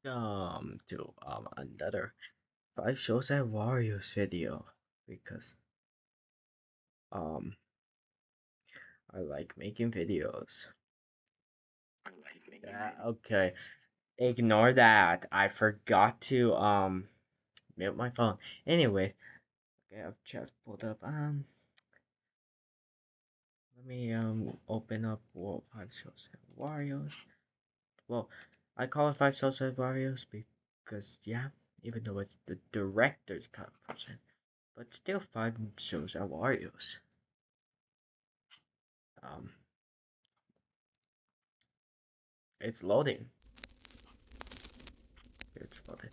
Welcome to another five shows at Warriors video because um I like making videos. Okay, ignore that. I forgot to mute my phone. Anyway, okay, I've just pulled up let me open up five shows at Warriors. Well, I call it five shows at Warriors because yeah, even though it's the director's cut version. But still five shows at Warriors. Um, it's loading. It's loaded.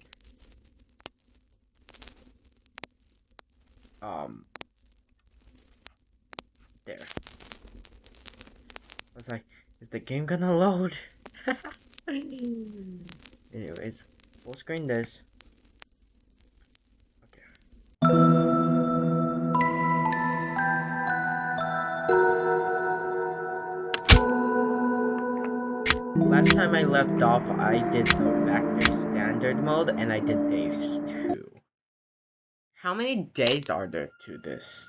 Um, there. I was like, is the game gonna load? Anyways, full screen this. Okay. Last time I left off, I did the factory standard mode, and I did days 2. How many days are there to this?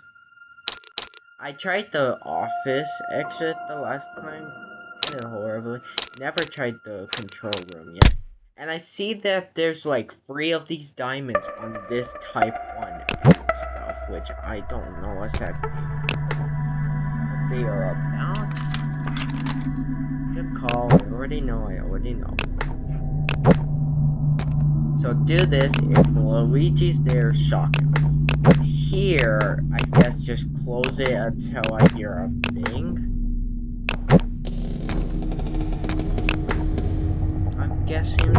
I tried the office exit the last time, ended horribly. Never tried the control room yet. And I see that there's like 3 of these diamonds on this type 1 stuff, which I don't know exactly what they are about. Good call, I already know. So do this, if Luigi's there, shock him. Here, I guess just close it until I hear a bing. I'm guessing.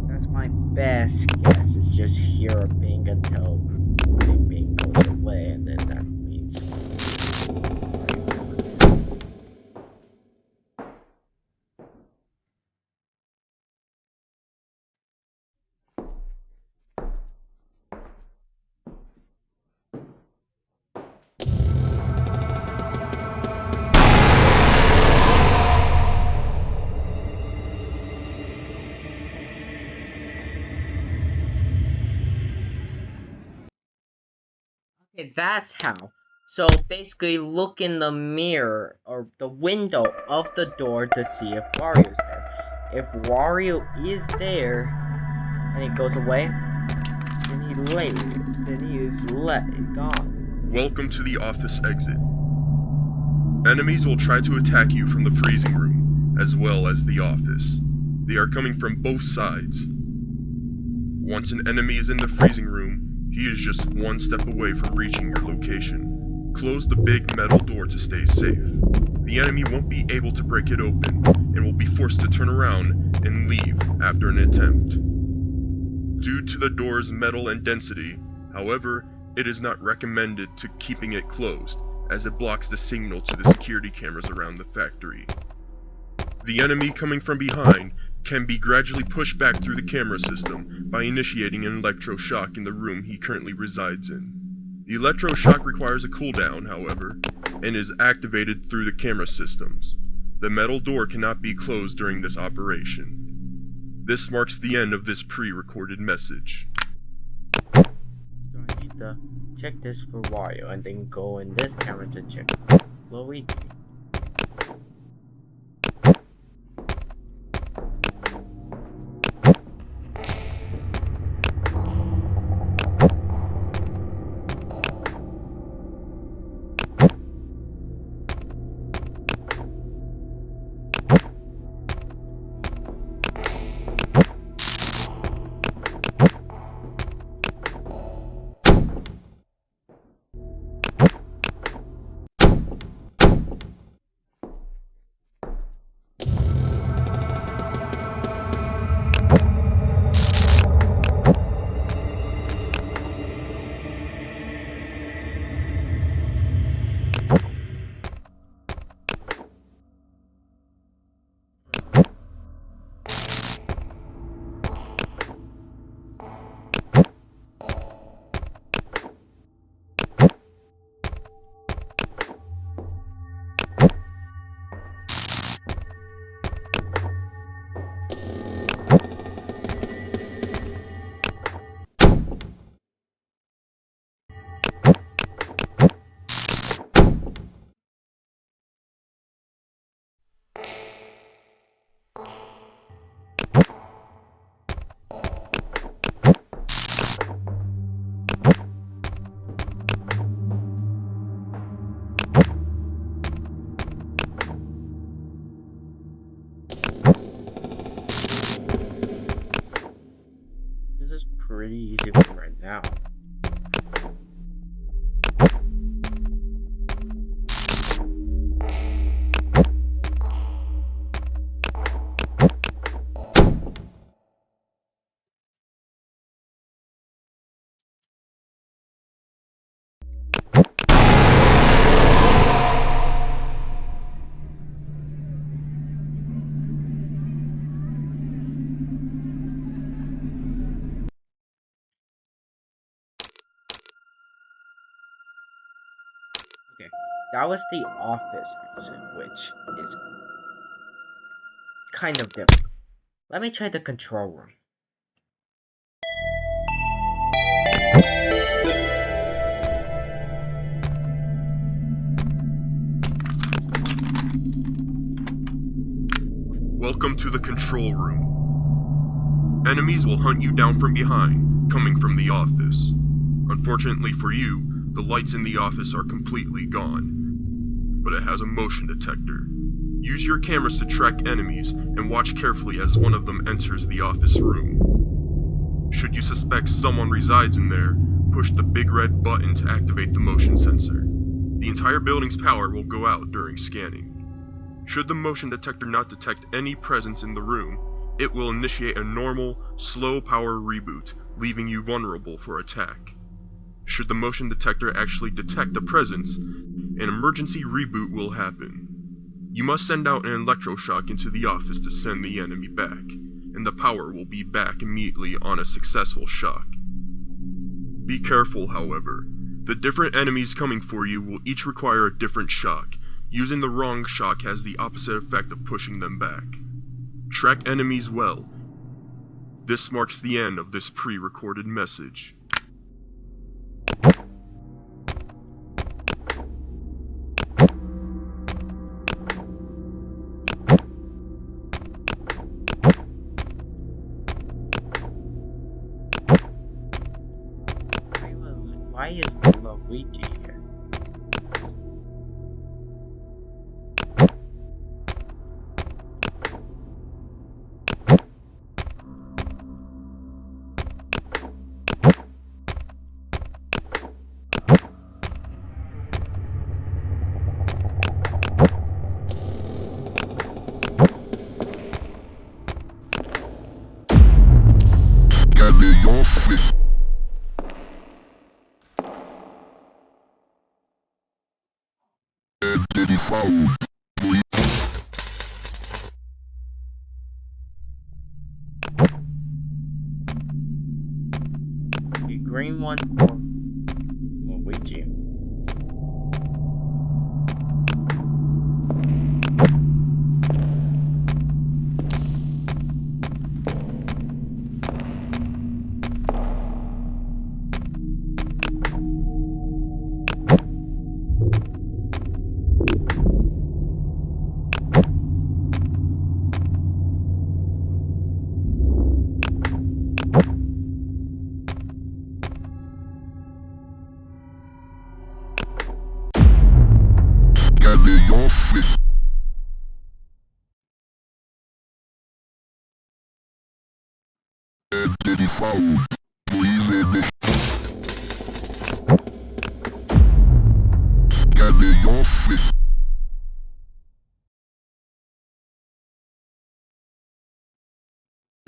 That's my best guess, is just hear a bing until the bing goes away, and then that means... Okay, that's how. So basically, look in the mirror or the window of the door to see if Wario's there. If Wario is there and he goes away, then he is gone. Welcome to the office exit. Enemies will try to attack you from the freezing room, as well as the office. They are coming from both sides. Once an enemy is in the freezing room, he is just one step away from reaching your location. Close the big metal door to stay safe. The enemy won't be able to break it open, and will be forced to turn around and leave after an attempt. Due to the door's metal and density, however, it is not recommended to keeping it closed, as it blocks the signal to the security cameras around the factory. The enemy coming from behind can be gradually pushed back through the camera system by initiating an electroshock in the room he currently resides in. The electroshock requires a cooldown, however, and is activated through the camera systems. The metal door cannot be closed during this operation. This marks the end of this pre-recorded message. So I need to check this for Wario and then go in this camera to check Luigi. pretty easy one right now. Okay, that was the office exit, which is kind of different. Let me try the control room. Welcome to the control room. Enemies will hunt you down from behind, coming from the office. Unfortunately for you, the lights in the office are completely gone, but it has a motion detector. Use your cameras to track enemies and watch carefully as one of them enters the office room. Should you suspect someone resides in there, push the big red button to activate the motion sensor. The entire building's power will go out during scanning. Should the motion detector not detect any presence in the room, it will initiate a normal, slow power reboot, leaving you vulnerable for attack. Should the motion detector actually detect a presence, an emergency reboot will happen. You must send out an electroshock into the office to send the enemy back, and the power will be back immediately on a successful shock. Be careful, however. The different enemies coming for you will each require a different shock. Using the wrong shock has the opposite effect of pushing them back. Track enemies well. This marks the end of this pre-recorded message. Why is Luigi here? Get the office. Identity found. The green one for Luigi. Get the office. Identity found. Please initiate. Get the office.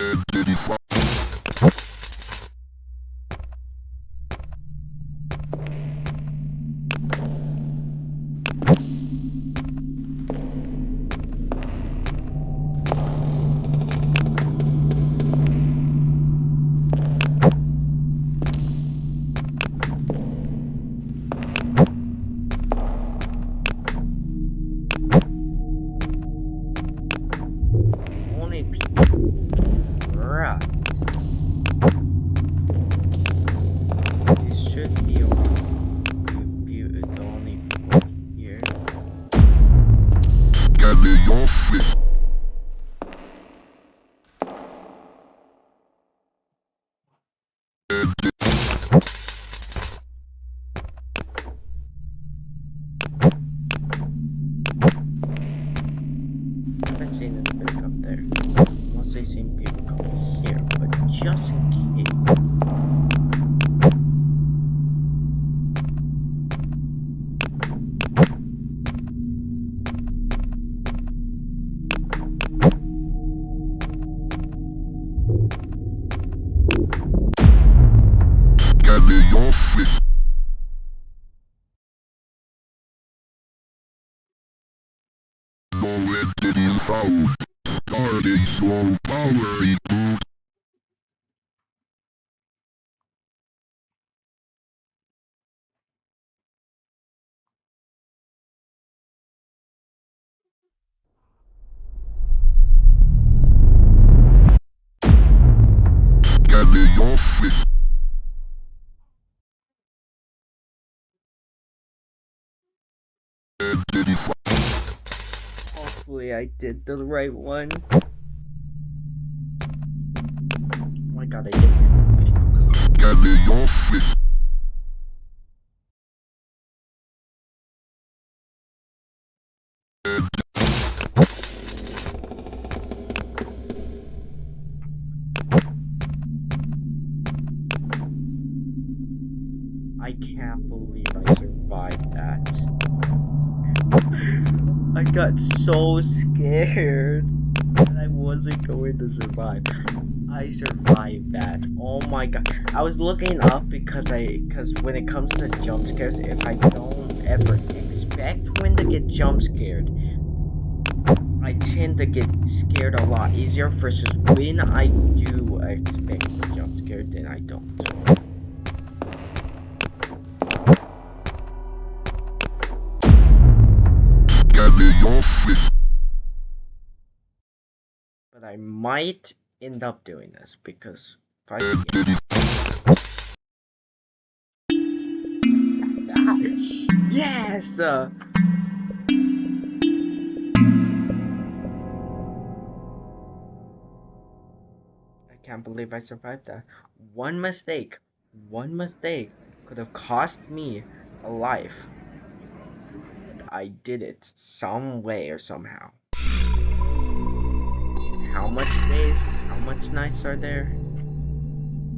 Identity found. Only people. Right. This should be the only people here. Get the office. I haven't seen anybody come there. Mostly seen people come here, but just in case. office. No entities found. Starting slow power reboot. Scanning office. Entity found. Hopefully I did the right one. Oh my god, I did. Scanning office. I can't believe I survived that. I got so scared that I wasn't going to survive. I survived that. Oh my god. I was looking up because when it comes to jump scares, if I don't ever expect when to get jump scared, I tend to get scared a lot easier versus when I do expect the jump scare, then I don't. Scanning office. But I might end up doing this because if I Entity. yes! I can't believe I survived that. One mistake could have cost me a life. But I did it some way or somehow. How much nights are there?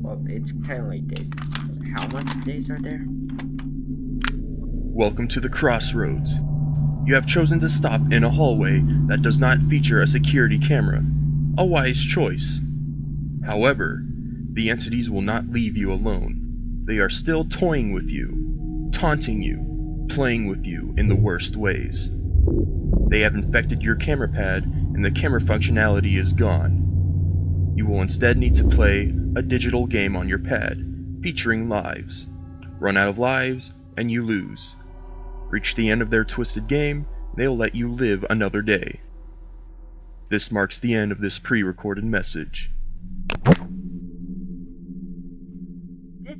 Well, it's kind of like days. How much days are there? Welcome to the crossroads. You have chosen to stop in a hallway that does not feature a security camera. A wise choice. However, the entities will not leave you alone. They are still toying with you, taunting you, playing with you in the worst ways. They have infected your camera pad and the camera functionality is gone. You will instead need to play a digital game on your pad, featuring lives. Run out of lives, and you lose. Reach the end of their twisted game, they'll let you live another day. This marks the end of this pre-recorded message. Is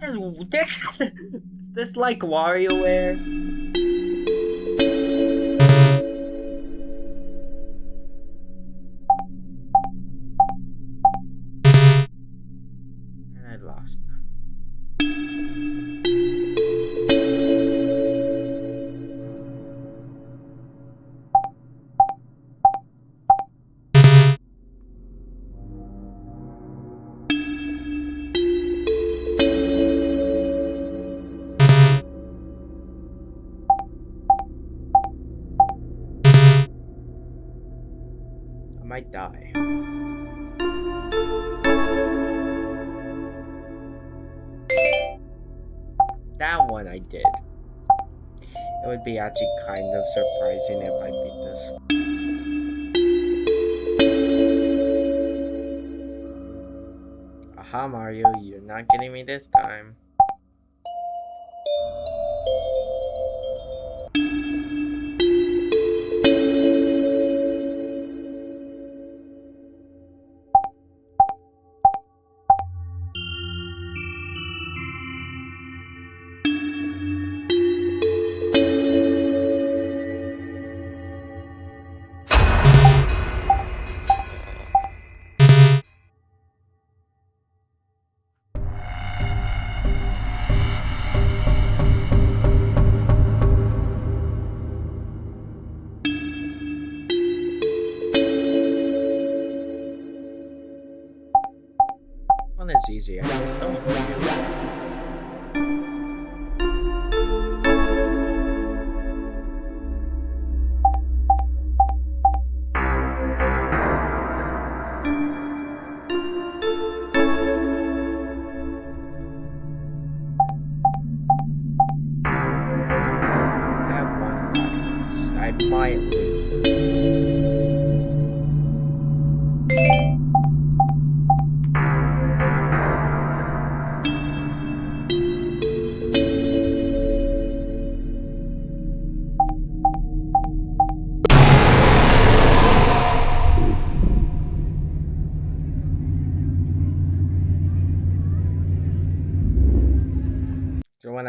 this like WarioWare? And I lost. I might die. That one I did. It would be actually kind of surprising if I beat this. Aha, Mario, you're not getting me this time. One is easy. Oh.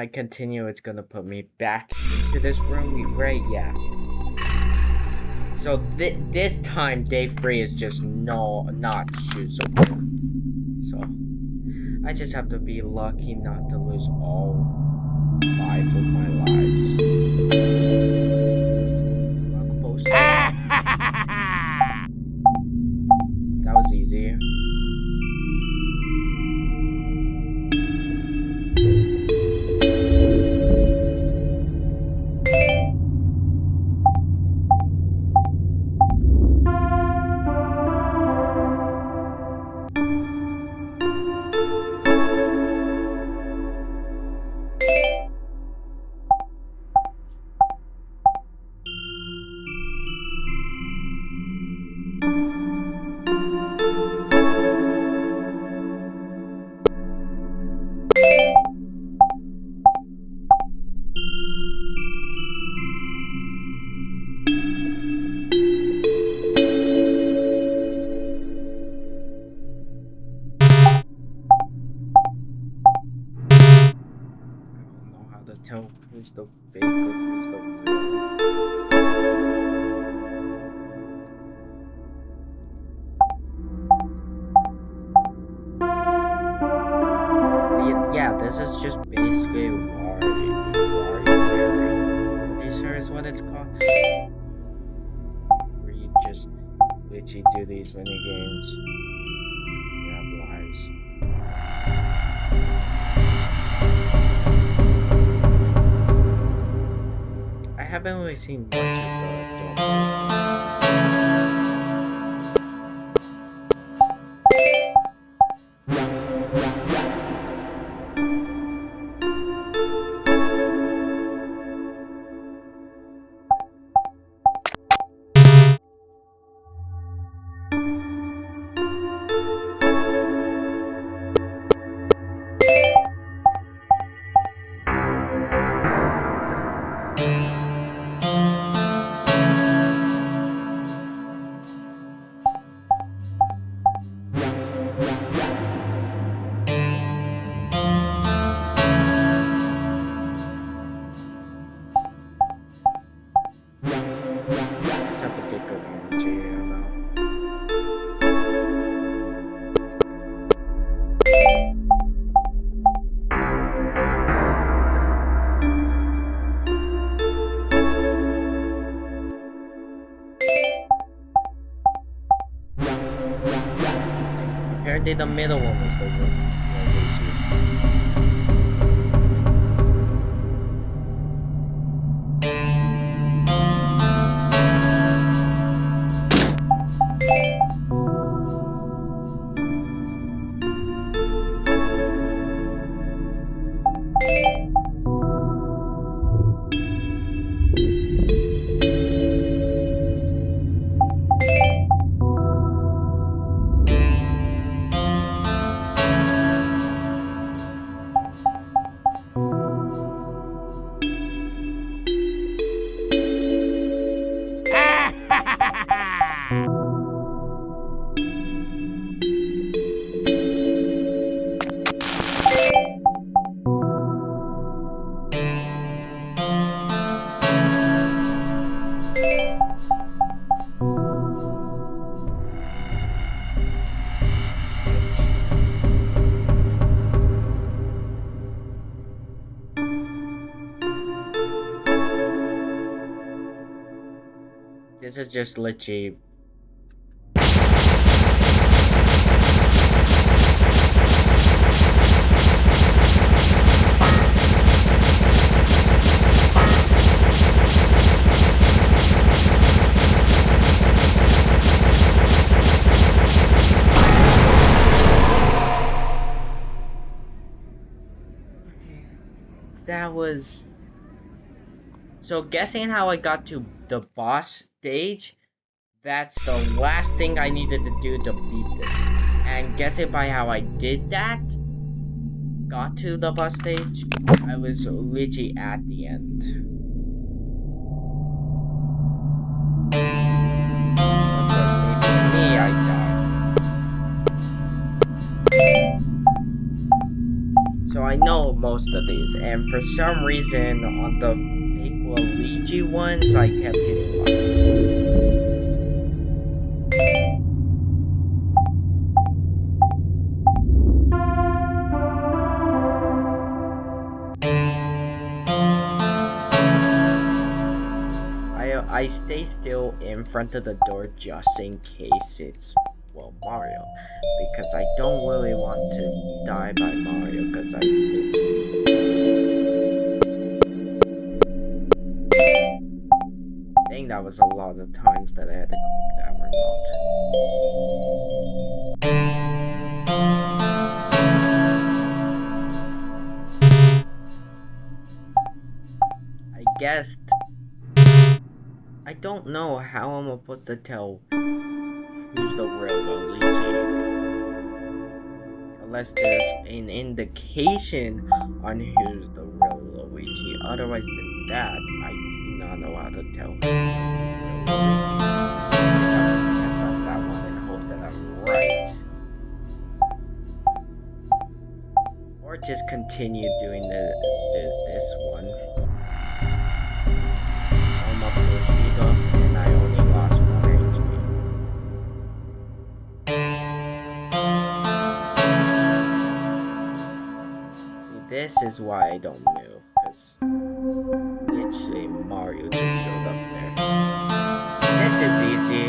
continue, it's gonna put me back into this room, right? Yeah. So this time, day 3 is just not choosable. So I just have to be lucky not to lose all 5 of my lives. That was easy. To tell who's the fake or who's the real. Yeah, this is just basically Wario. This is what it's called. Where you just literally do these mini games. You have lives. I haven't really seen much of the apparently the middle one is the one. This is just literally. That was. So guessing how I got to the boss stage, that's the last thing I needed to do to beat this. And guessing by how I did that, got to the boss stage, I was literally at the end. That's what made me, I died. So I know most of these, and for some reason on the fake Luigi ones, I kept getting lucky. I stay still in front of the door just in case it's, well, Mario, because I don't really want to die by Mario, because I think that was a lot of times that I had to click that remote. I guessed. I don't know how I'm supposed to tell who's the real Luigi. Unless there's an indication on who's the real Luigi. Otherwise than that, I do not know how to tell who's the real Luigi. I have to mess up that one and hope that I'm right. Or just continue doing this one. I'm up full speed up and I only lost 1 HP. See, this is why I don't move, because literally Mario just showed up there. This is easy.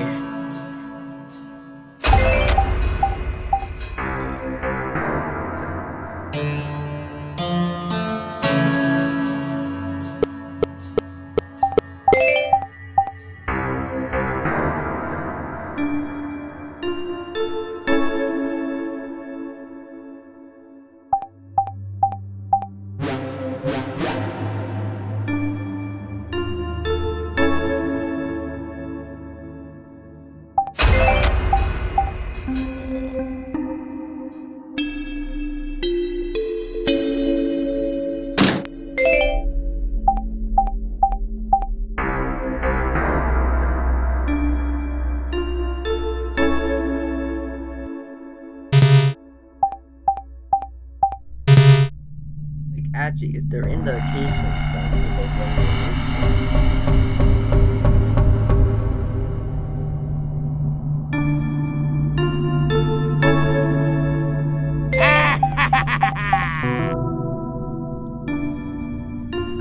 Actually, is there in the occasion, so I'm gonna go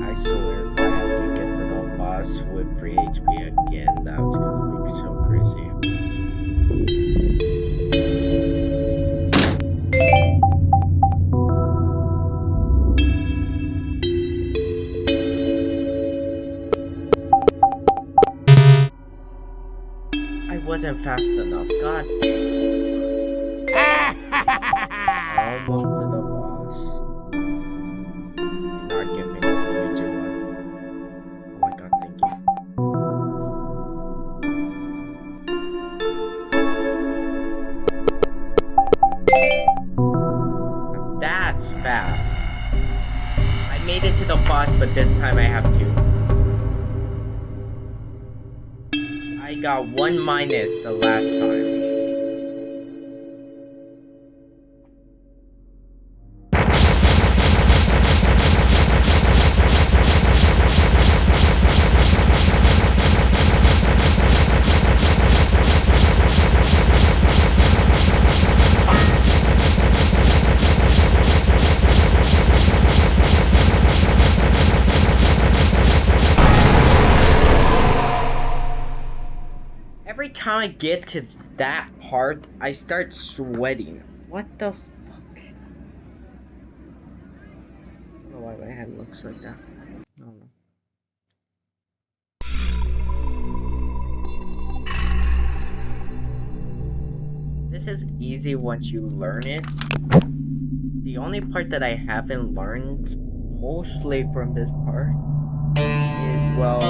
I swear, if I have to get to the boss with 3 HP again, that's gonna be so crazy. I wasn't fast enough, god dang. Almost to the boss. Do not give me the Luigi one. Oh my god, thank you. That's fast. I made it to the boss, but this time I have to. I got 1 minus the last time. Every time I get to that part, I start sweating. What the fuck? I don't know why my head looks like that. I don't know. This is easy once you learn it. The only part that I haven't learned, mostly from this part, is, well,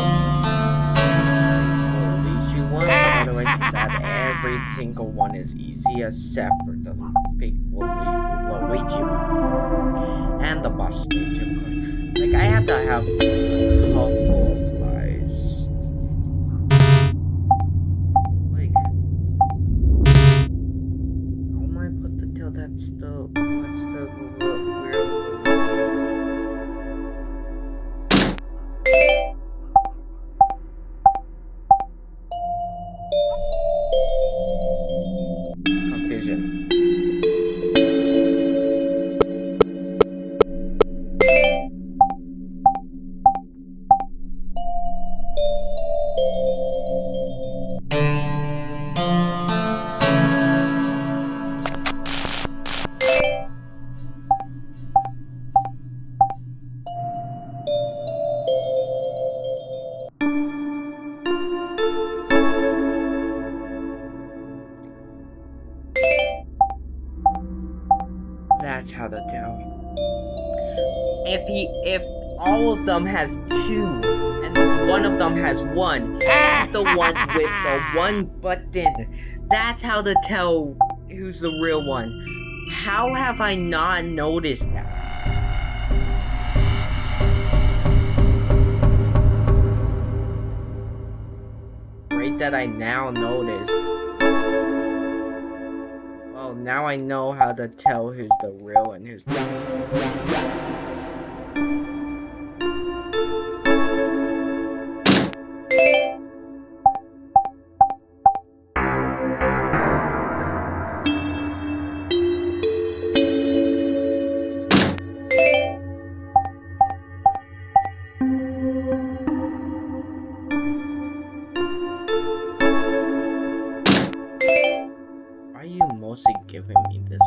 one, but otherwise than that, every single one is easy except for the big Luigi one. And the boss stage, of course. Like, I have to have a couple of lies. Like, how am I put to tell that's the, what's the weird That's how to tell. If all of them has 2 and one of them has 1, he's the one with the 1 button. That's how to tell who's the real one. How have I not noticed that? Great that I now noticed. Well, now I know how to tell who's the real and who's the... Why are you mostly giving me this?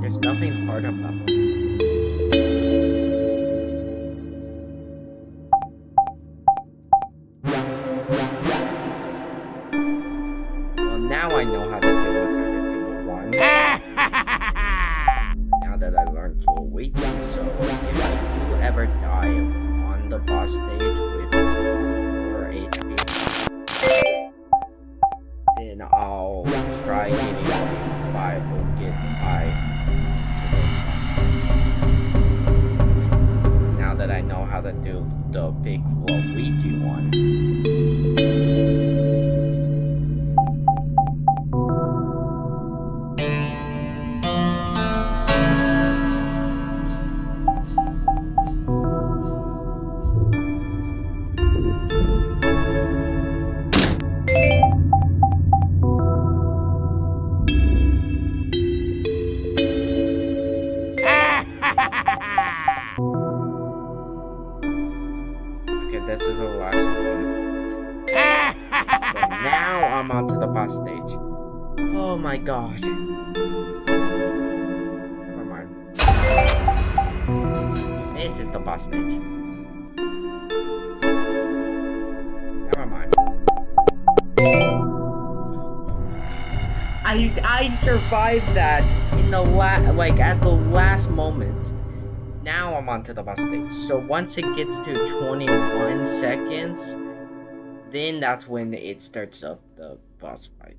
There's nothing hard about them. Well, now I know how to deal with everything at once. Now that I learned to awaken, so if I do ever die on the boss stage with 4 HP, then I'll try getting 5 or get 5 to the boss. Now that I know how to do the big Luigi one. This is the last one. So now I'm onto the boss stage. Oh my god. Never mind. This is the boss stage. Never mind. I survived that in the at the last moment. Now I'm onto the boss stage. So once it gets to 21 seconds, then that's when it starts up the boss fight.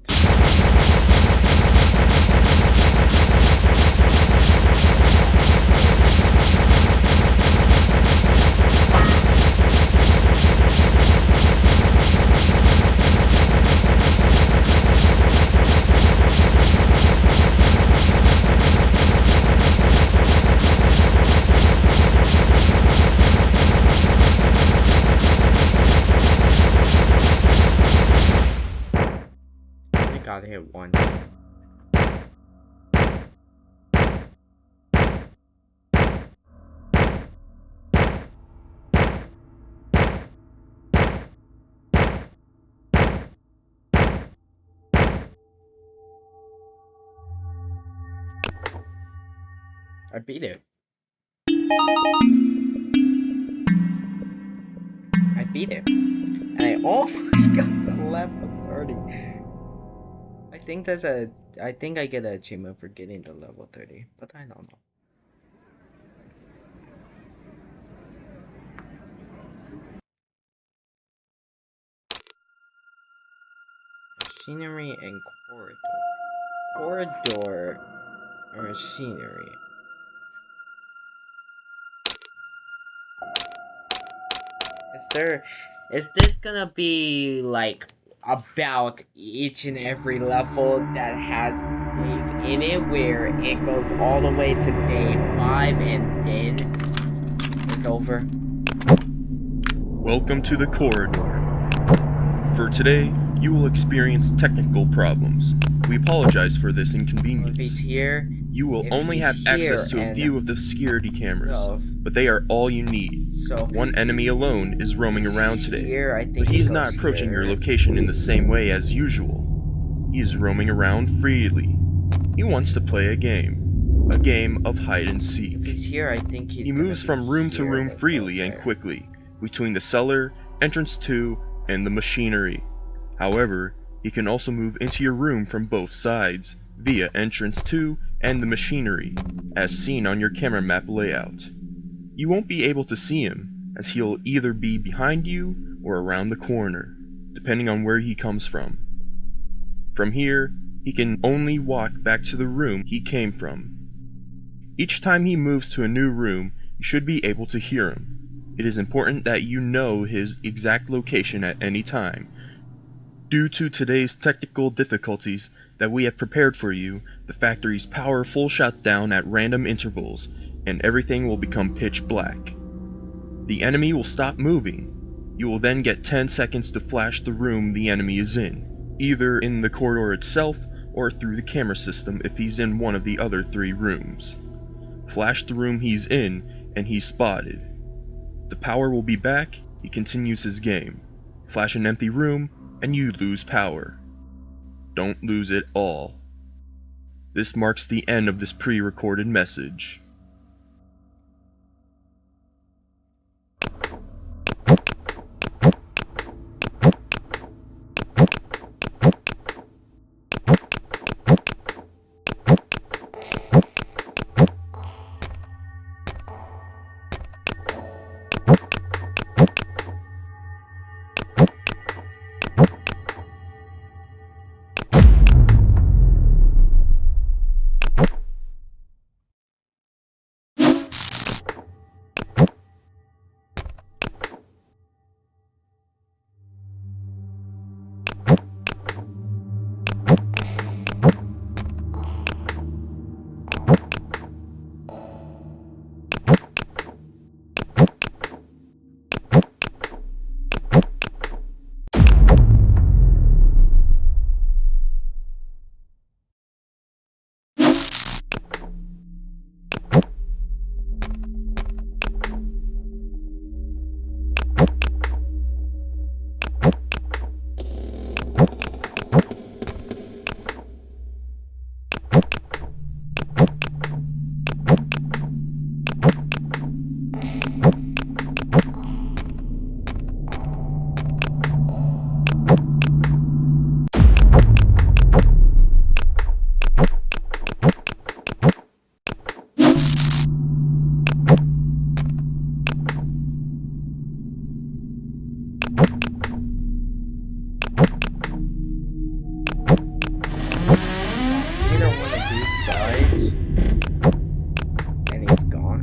Got hit once. I beat it. I beat it. And I almost got the level 30. I think I get an achievement for getting the level 30, but I don't know. Machinery and corridor. Corridor or machinery. Is this gonna be like about each and every level that has days in it, where it goes all the way to day 5 and then it's over? Welcome to the corridor. For today, you will experience technical problems. We apologize for this inconvenience. If he's here, you will only have access to a view of the security cameras, but they are all you need. So one enemy alone is roaming around today, here, I think but he is not approaching your location in the same way as usual. He is roaming around freely. He wants to play a game of hide and seek. If he's here, I think he moves from room to room freely and quickly, between the cellar, entrance 2, and the machinery. However, he can also move into your room from both sides, via entrance 2 and the machinery, as seen on your camera map layout. You won't be able to see him, as he'll either be behind you or around the corner, depending on where he comes from. From here, he can only walk back to the room he came from. Each time he moves to a new room, you should be able to hear him. It is important that you know his exact location at any time. Due to today's technical difficulties that we have prepared for you, the factory's power will shut down at random intervals, and everything will become pitch black. The enemy will stop moving. You will then get 10 seconds to flash the room the enemy is in, either in the corridor itself or through the camera system if he's in one of the other 3 rooms. Flash the room he's in, and he's spotted. The power will be back, he continues his game. Flash an empty room, and you lose power. Don't lose it all. This marks the end of this pre-recorded message. Either one of these sides, and he's gone.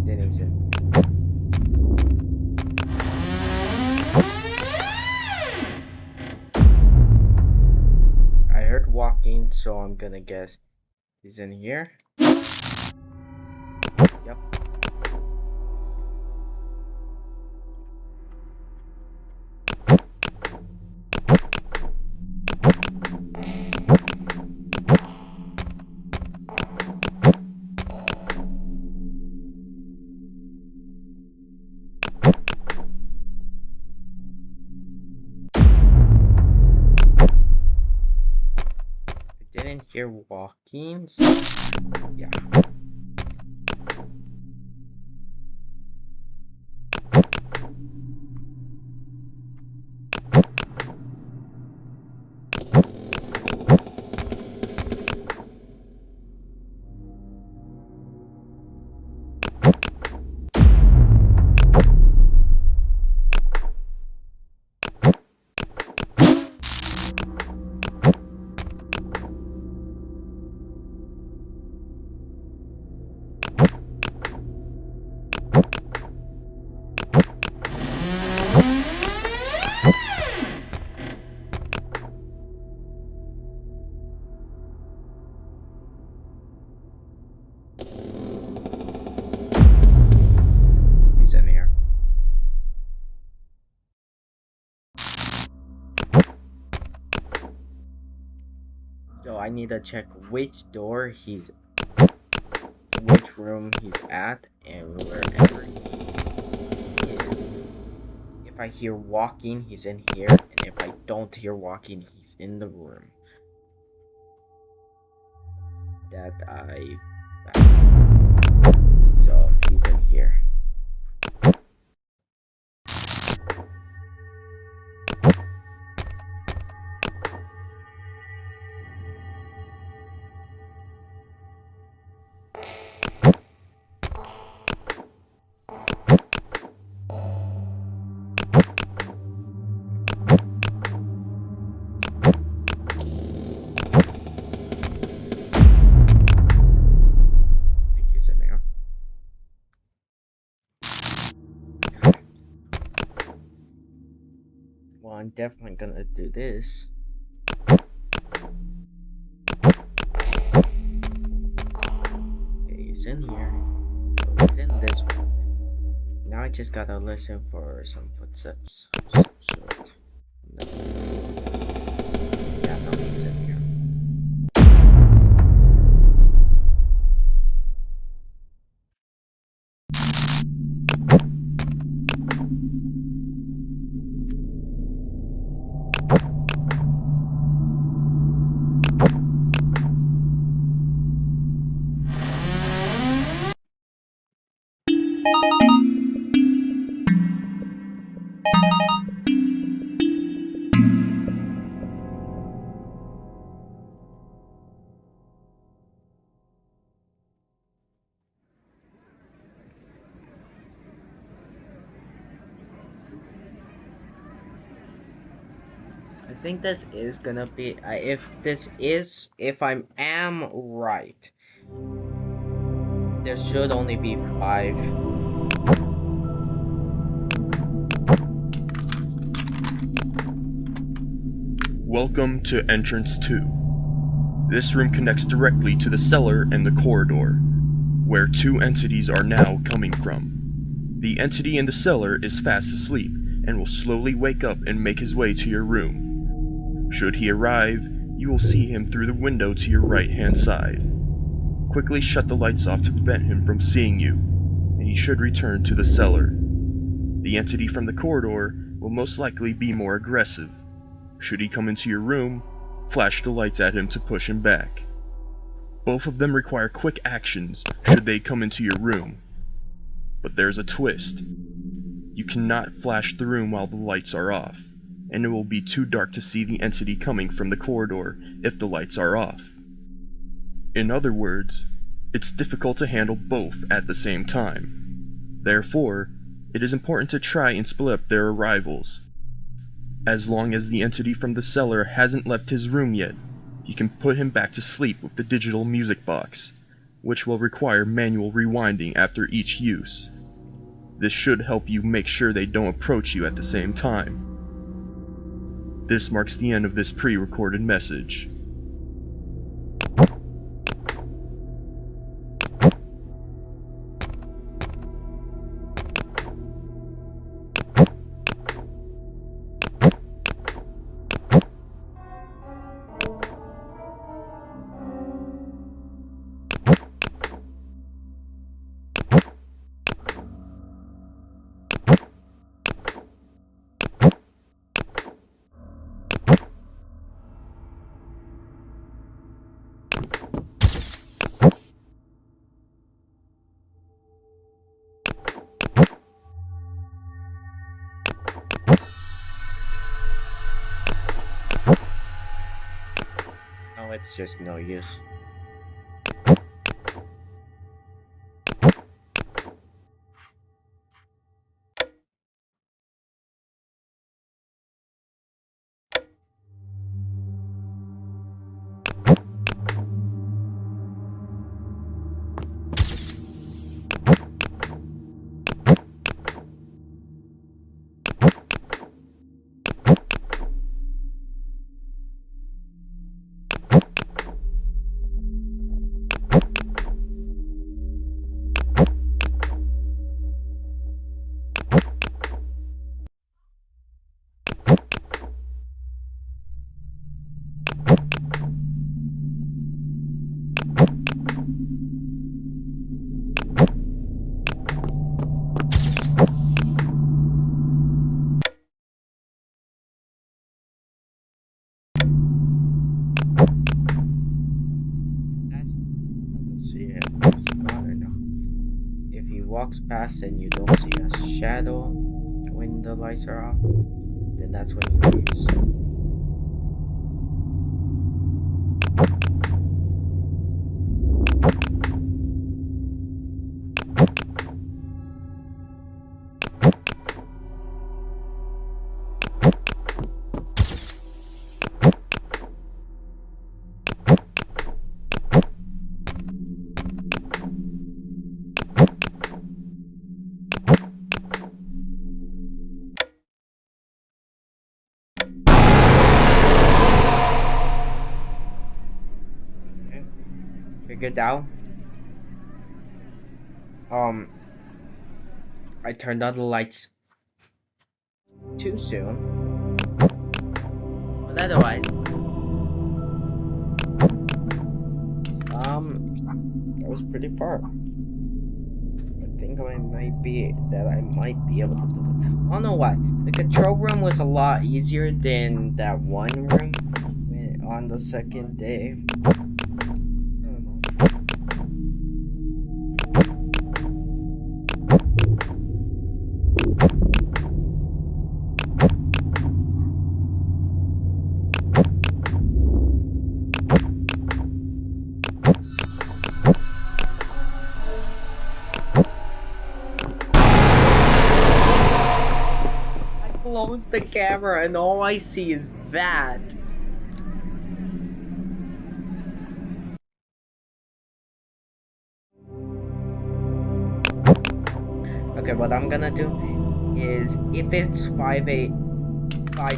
Then he's in. I heard walking, so I'm gonna guess he's in here. Yep. I didn't hear walking, so yeah. He's in here. So I need to check which door he's, which room he's at, and wherever he is. If I hear walking, he's in here, and if I don't hear walking, he's in the room that I found. So he's in here. I'm definitely gonna do this. Okay, he's in here. So he's in this one. Now I just gotta listen for some footsteps of some sort. No. Yeah, no, he's in here. I think this is gonna be if I am right, there should only be 5. Welcome to Entrance 2. This room connects directly to the cellar and the corridor, where 2 entities are now coming from. The entity in the cellar is fast asleep and will slowly wake up and make his way to your room. Should he arrive, you will see him through the window to your right-hand side. Quickly shut the lights off to prevent him from seeing you, and he should return to the cellar. The entity from the corridor will most likely be more aggressive. Should he come into your room, flash the lights at him to push him back. Both of them require quick actions should they come into your room. But there's a twist. You cannot flash the room while the lights are off, and it will be too dark to see the entity coming from the corridor if the lights are off. In other words, it's difficult to handle both at the same time. Therefore, it is important to try and split up their arrivals. As long as the entity from the cellar hasn't left his room yet, you can put him back to sleep with the digital music box, which will require manual rewinding after each use. This should help you make sure they don't approach you at the same time. This marks the end of this pre-recorded message. Oh, it's just no use. Let's see if he's gone or not. If he walks past and you don't see a shadow when the lights are off, then that's when he leaves. figured out. I turned on the lights too soon. But otherwise, that was pretty far. I think I might be able to do it. I don't know why. The control room was a lot easier than that one room on the second day. I don't know. Close the camera and all I see is that. Okay, what I'm gonna do is if it's 5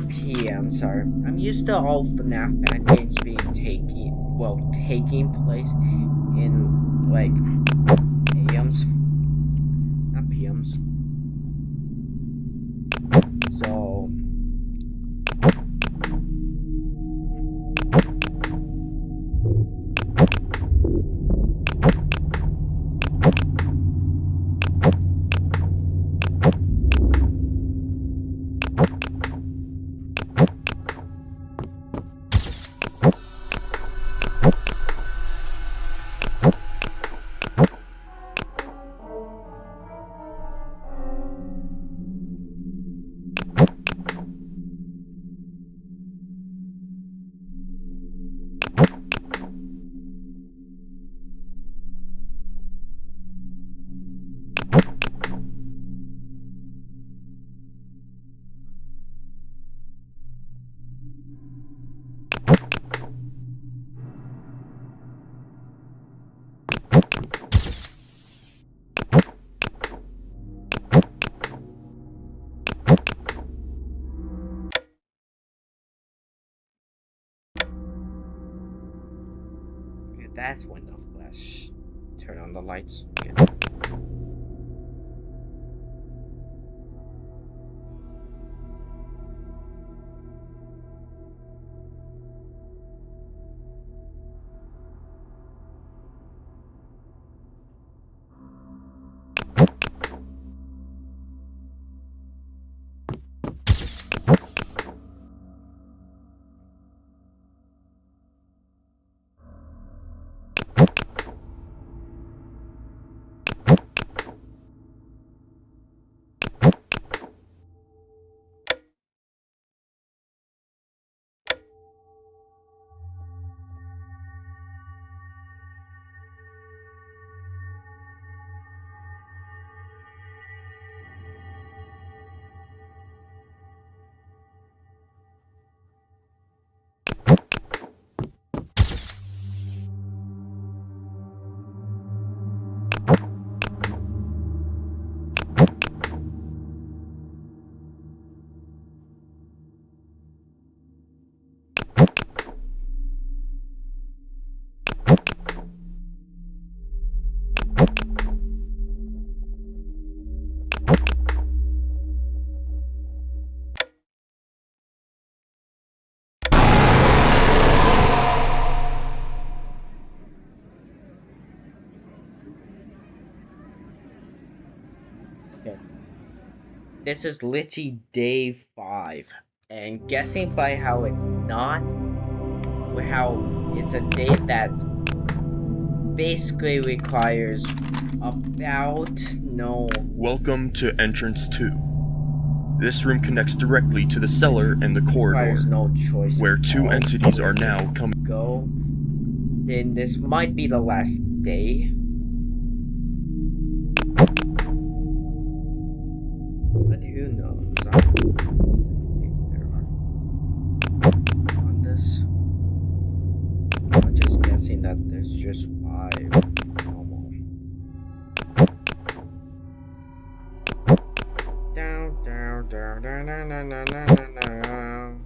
p.m. sorry. I'm used to all FNAF fan games taking place in like AMs, not PMs. So that's when the flash turn on the lights. Yeah. Okay. This is literally day 5, and guessing by how it's not, how it's a day that basically requires about no. Welcome to Entrance 2. This room connects directly to the cellar and the corridor, Requires no choice. where two entities are now coming. Go. Then this might be the last day. But who knows? I think there are on this. I'm just guessing that there's just 5 normal. Down, down, down, down, down, down, down, down, down.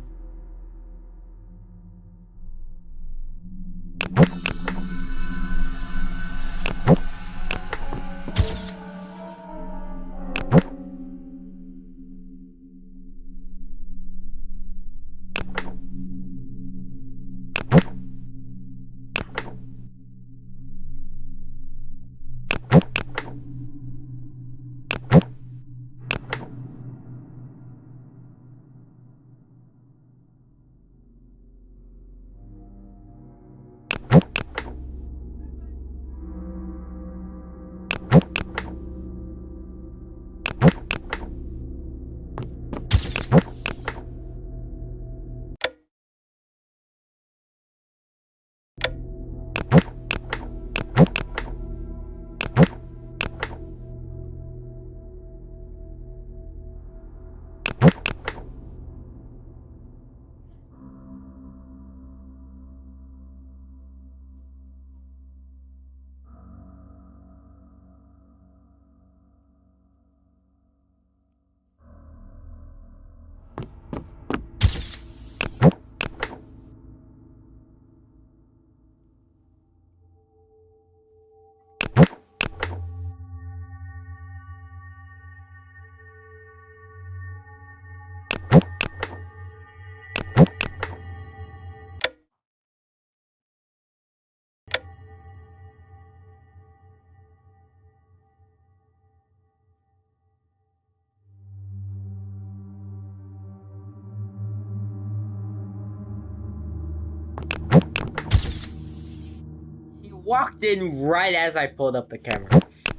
walked in right as I pulled up the camera.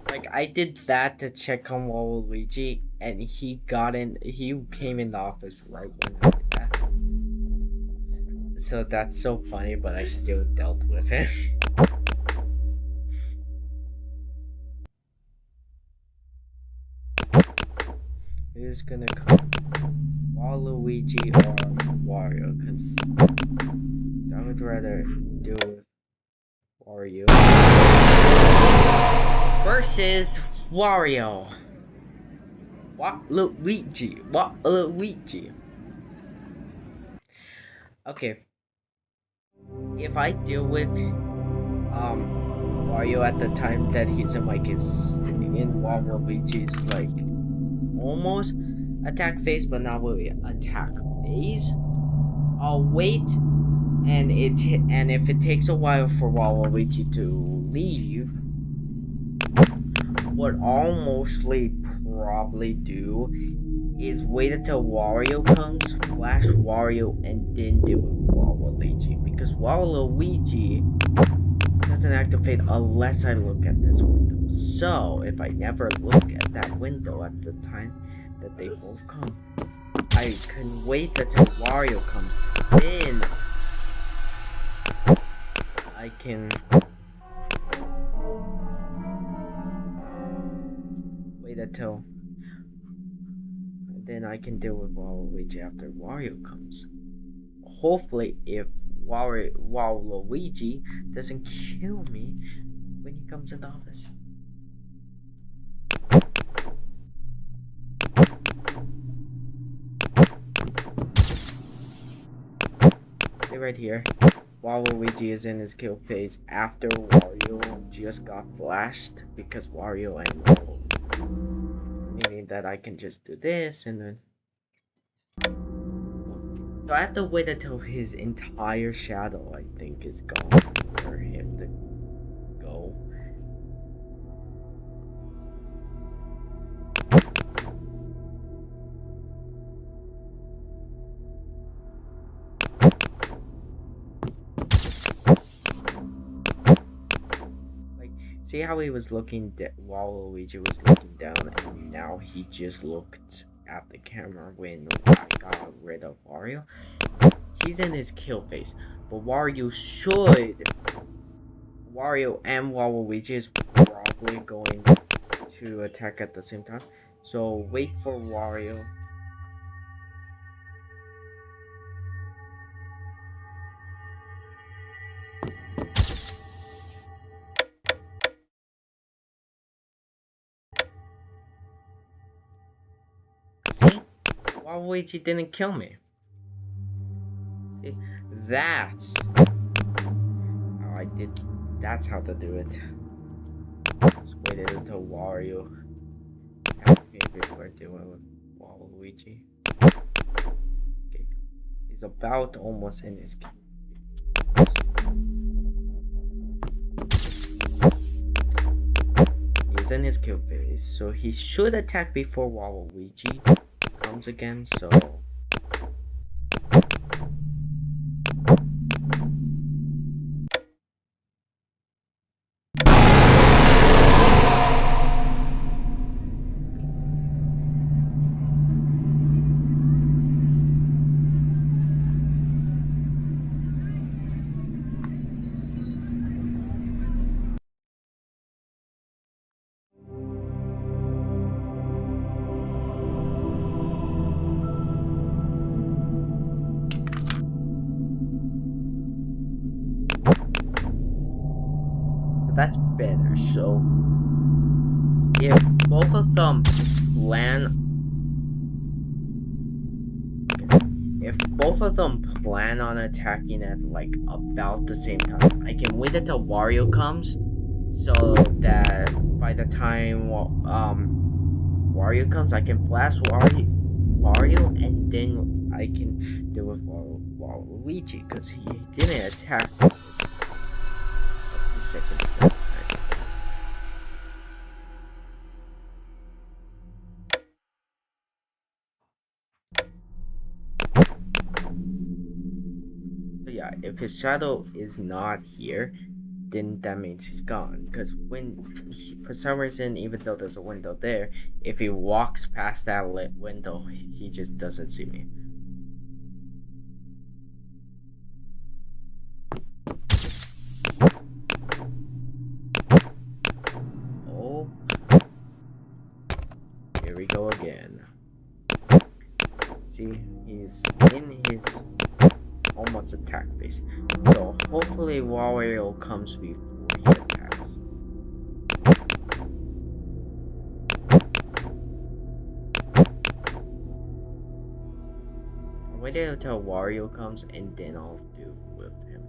Like, I did that to check on Waluigi, and he came in the office right when I did that. So that's so funny, but I still dealt with it. Who's gonna come? Waluigi or Wario? Because I would rather do with Wario versus Wario. Waluigi. Okay. If I deal with Wario at the time that he's in like his in Waluigi's like almost attack phase but not really attack phase, I'll wait, and if it takes a while for Waluigi to leave, what I'll mostly probably do is wait until Wario comes, flash Wario, and then deal with Waluigi, because Waluigi doesn't activate unless I look at this window. So if I never look at that window at the time that they both come, I can wait until Wario comes, then I can wait until then I can deal with Waluigi after Wario comes. Hopefully, if Waluigi doesn't kill me when he comes in the office. Stay right here. Waluigi is in his kill phase after Wario just got flashed, because Wario and meaning that I can just do this and then. So I have to wait until his entire shadow, I think, is gone for him to go. Like, see how he was looking Waluigi was looking down, and now he just looked at the camera when I got rid of Wario? He's in his kill phase, but Wario and Waluigi is probably going to attack at the same time. So wait for Wario. See? Waluigi didn't kill me. See? That's how I did. That's how to do it. Just waited until Wario activated before doing with Waluigi. Okay. He's about almost in his kill. He's in his kill phase, so he should attack before Waluigi comes again, so that's better. So if both of them plan on attacking at like about the same time, I can wait until Wario comes, so that by the time Wario comes, I can flash Wario, and then I can deal with Waluigi, because he didn't attack a few seconds ago. So yeah, if his shadow is not here, then that means he's gone. Because for some reason, even though there's a window there, if he walks past that lit window, he just doesn't see me. Oh, here we go again. See, he's in his almost attack phase. So hopefully Wario comes before he attacks. I'm waiting until Wario comes and then I'll do with him.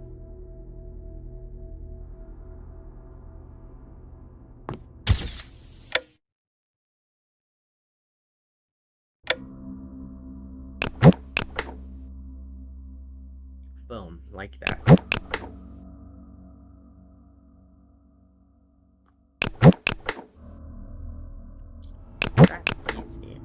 Boom, like that. That's easy.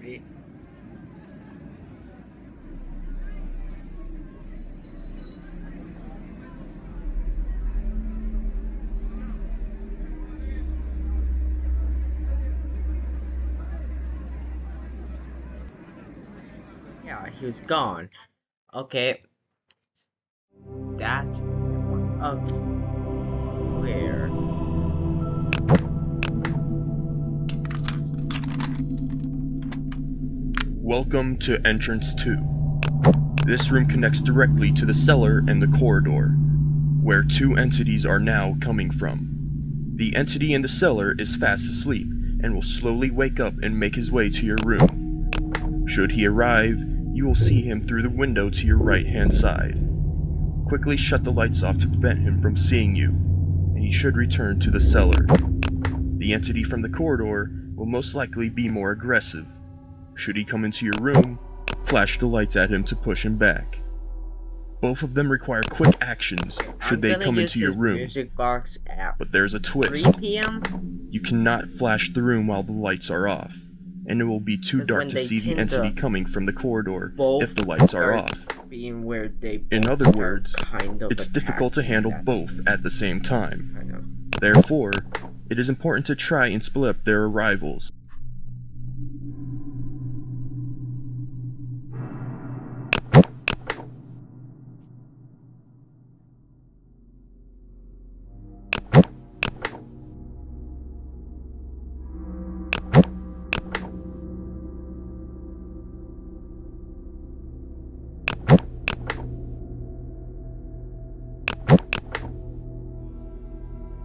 Right? Yeah, he was gone. Okay. That. Okay. Where? Welcome to Entrance 2. This room connects directly to the cellar and the corridor, where two entities are now coming from. The entity in the cellar is fast asleep and will slowly wake up and make his way to your room. Should he arrive, you will see him through the window to your right-hand side. Quickly shut the lights off to prevent him from seeing you, and he should return to the cellar. The entity from the corridor will most likely be more aggressive. Should he come into your room, flash the lights at him to push him back. Both of them require quick actions should they come into your room. Music box at But there's a 3 twist. p.m. You cannot flash the room while the lights are off, and it will be too dark to see the entity coming from the corridor if the lights are off. Being where they In other words, kind of it's difficult to handle both at the same I time. know. Therefore, it is important to try and split up their arrivals.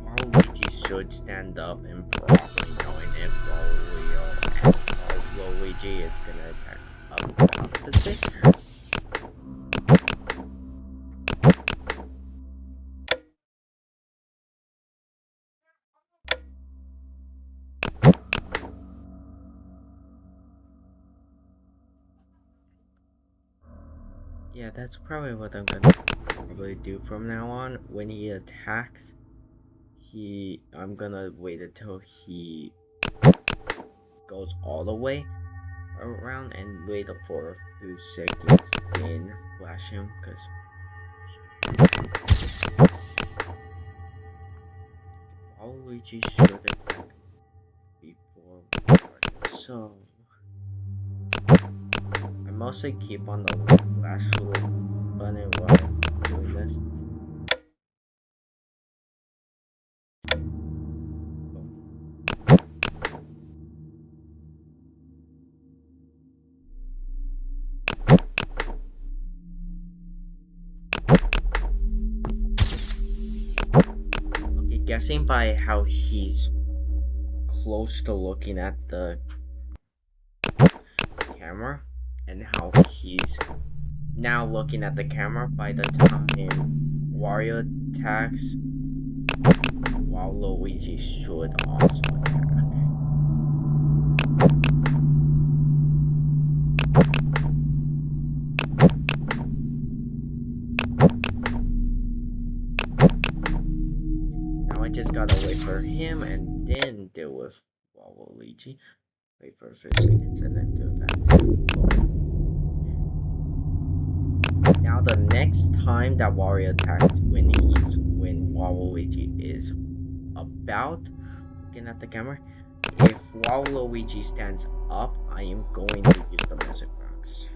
Waluigi should stand up and probably knowing if Waluigi is gonna attack opposite. Yeah, that's probably what I'm gonna probably do from now on. When he attacks, I'm gonna wait until he goes all the way around and wait for a few seconds, then flash him, because Waluigi should attack before we start. So I mostly keep on the last little button while doing this. Okay, guessing by how he's close to looking at the camera, and how he's now looking at the camera. By the time Wario attacks, Waluigi should also attack. Now I just gotta wait for him and then deal with Waluigi. Wait for a few seconds and then do that. Now the next time that Wario attacks, when Waluigi is about looking at the camera, if Waluigi stands up, I am going to use the music box.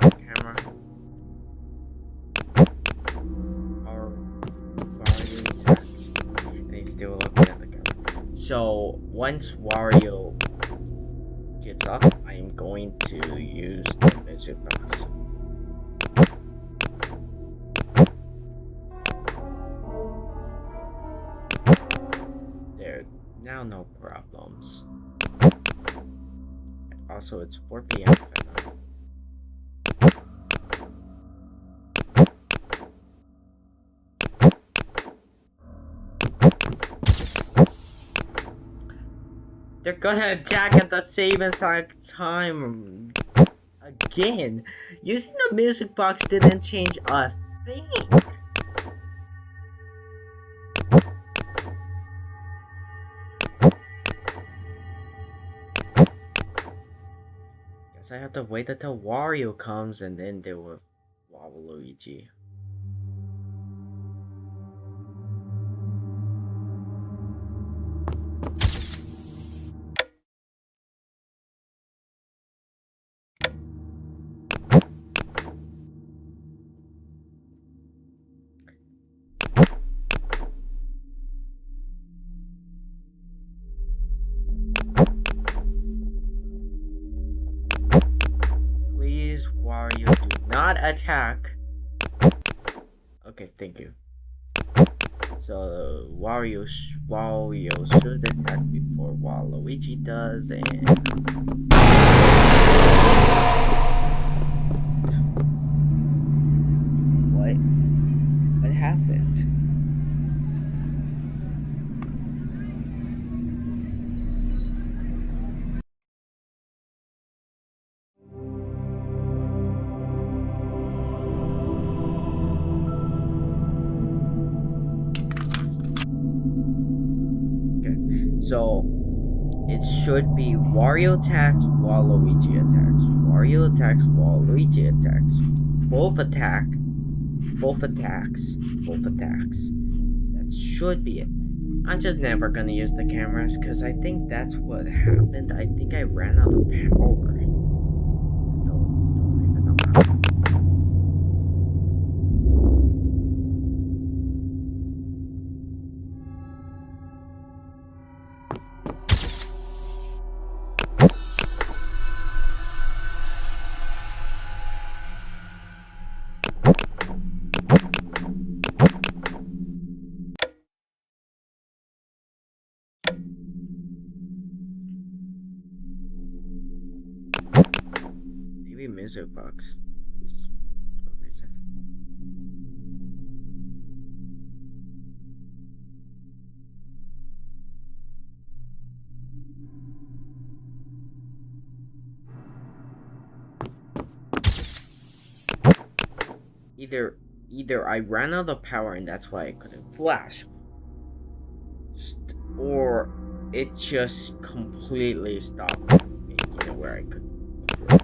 Camera. Or Wario attacks, and he's still looking at the camera. So once Wario gets up, I am going to use the music box. There, now no problems. Also, it's 4 p.m. They're gonna attack at the same exact time again. Using the music box didn't change a thing. Guess I have to wait until Wario comes and then deal with Waluigi. Please, Wario, do not attack. Okay, thank you. So Wario should attack before Waluigi does, and what happened? So it should be Wario attacks, Waluigi attacks. Wario attacks, Waluigi attacks. Both attack, both attacks, both attacks. That should be it. I'm just never gonna use the cameras because I think that's what happened. I think I ran out of power. Don't even know how. Maybe music box. For some reason. Either I ran out of power and that's why I couldn't flash, or it just completely stopped making it where I could click.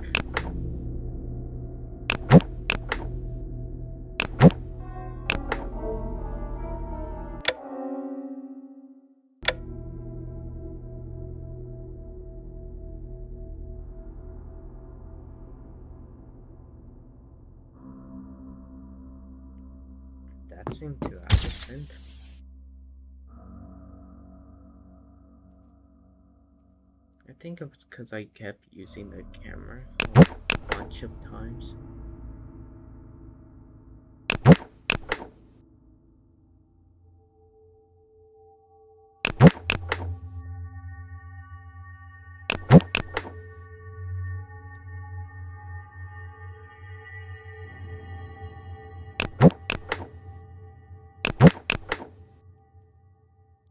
That seemed to happen. I think it was because I kept using the camera a bunch of times.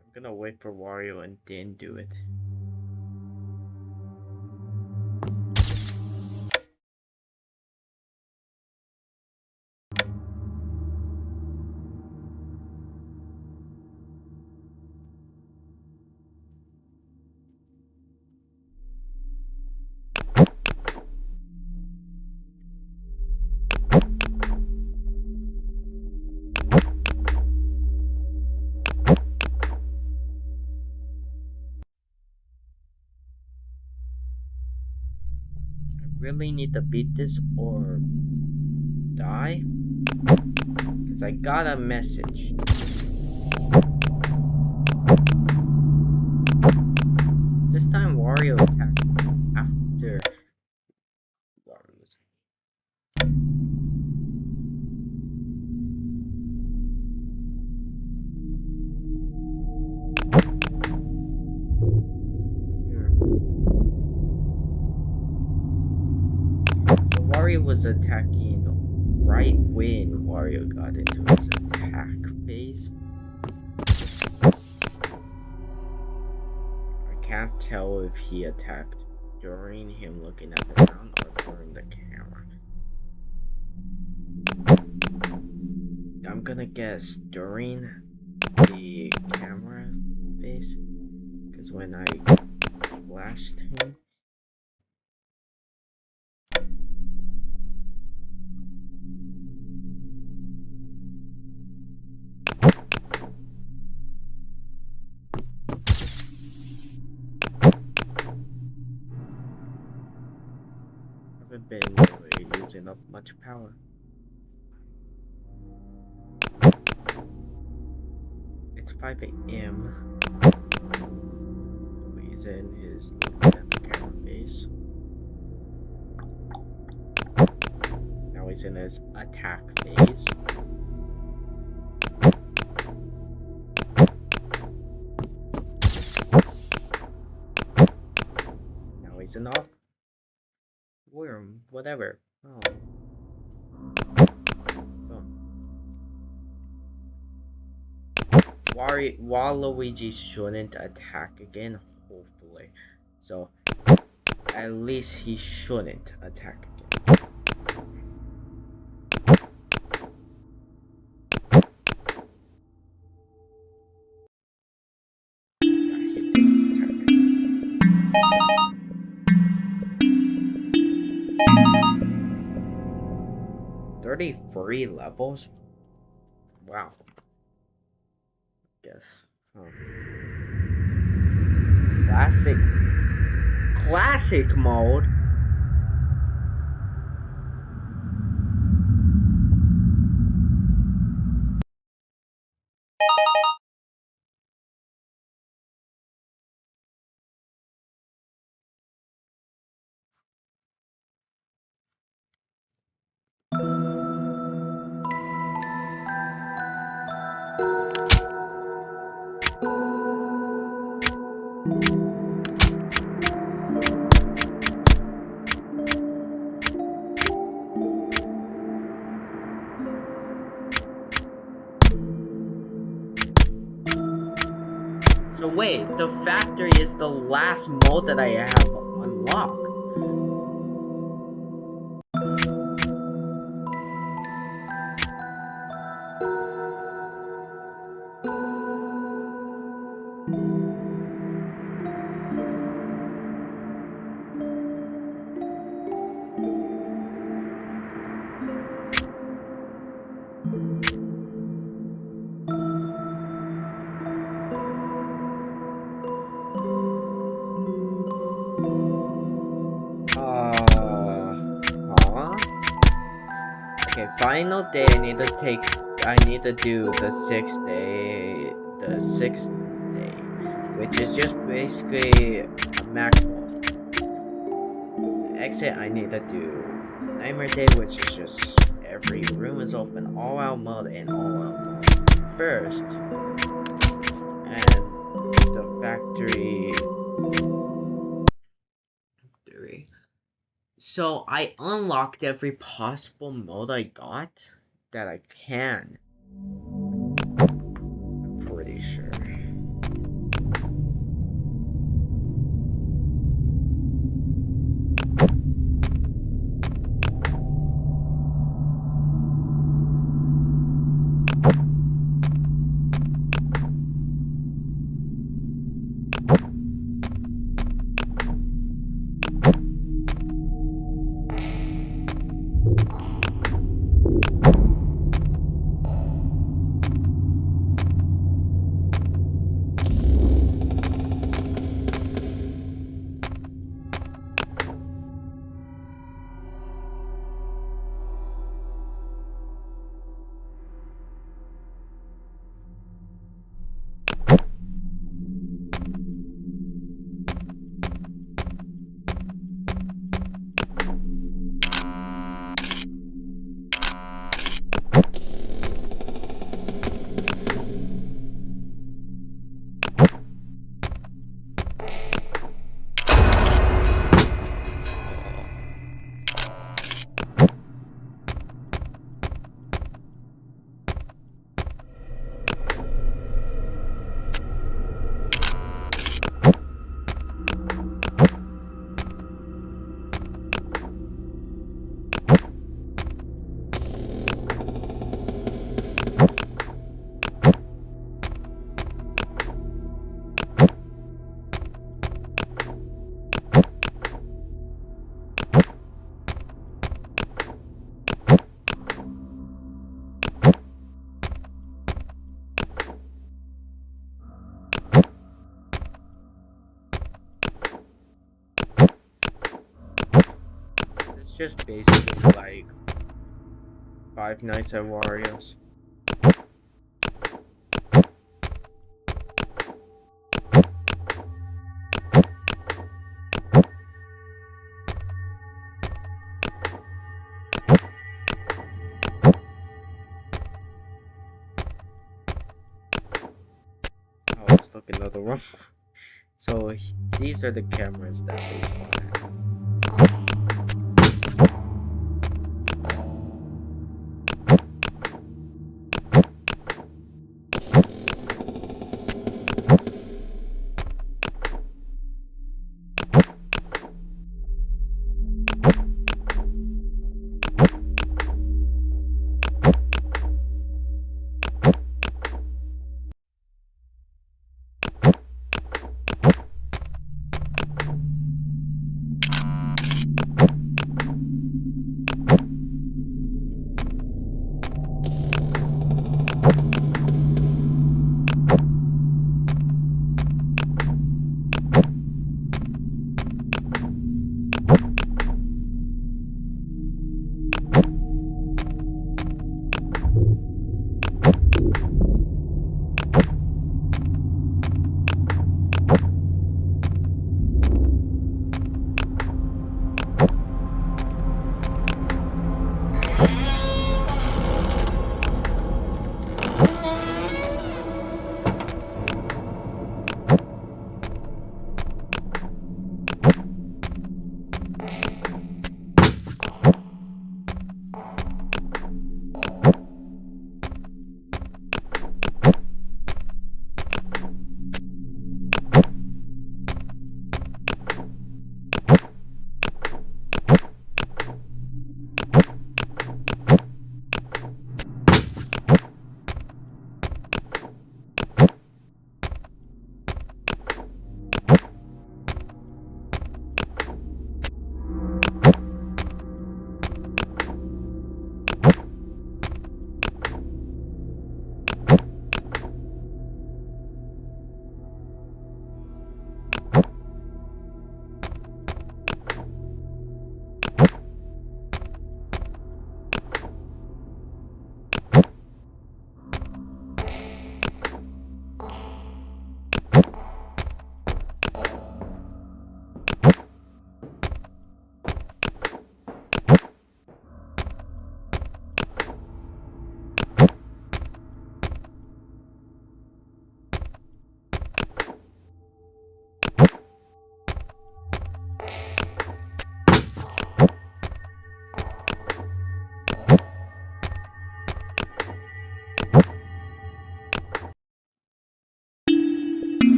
I'm gonna wait for Wario and then do it. Really need to beat this or die? Because I got a message. This time Wario attacked after worms. So Wario was attacking right when Wario got into his attack phase. I can't tell if he attacked during him looking at the ground or during the camera. I'm gonna guess during the camera phase, because when I flashed him, I haven't been really using up much power. It's 5 AM. He's in his looking at the camera face. Now he's in his attack phase. Now he's in off. Worm, whatever. Oh. Waluigi shouldn't attack again, hopefully. So, at least he shouldn't attack again. Yeah, he did attack. 33 levels? Wow. Guess. Classic mode. So wait, the factory is the last mode that I have unlocked. Okay, final day I need to take I need to do the sixth day, which is just basically a max mode. Exit, I need to do Nightmare Day, which is just every room is open, all out mode and all out mode first, and the factory. So I unlocked every possible mode I got that I can. I'm pretty sure. It's just basically like Five Nights at Warios. Oh, let's look another one. So these are the cameras that they spawn at.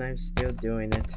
I'm still doing it.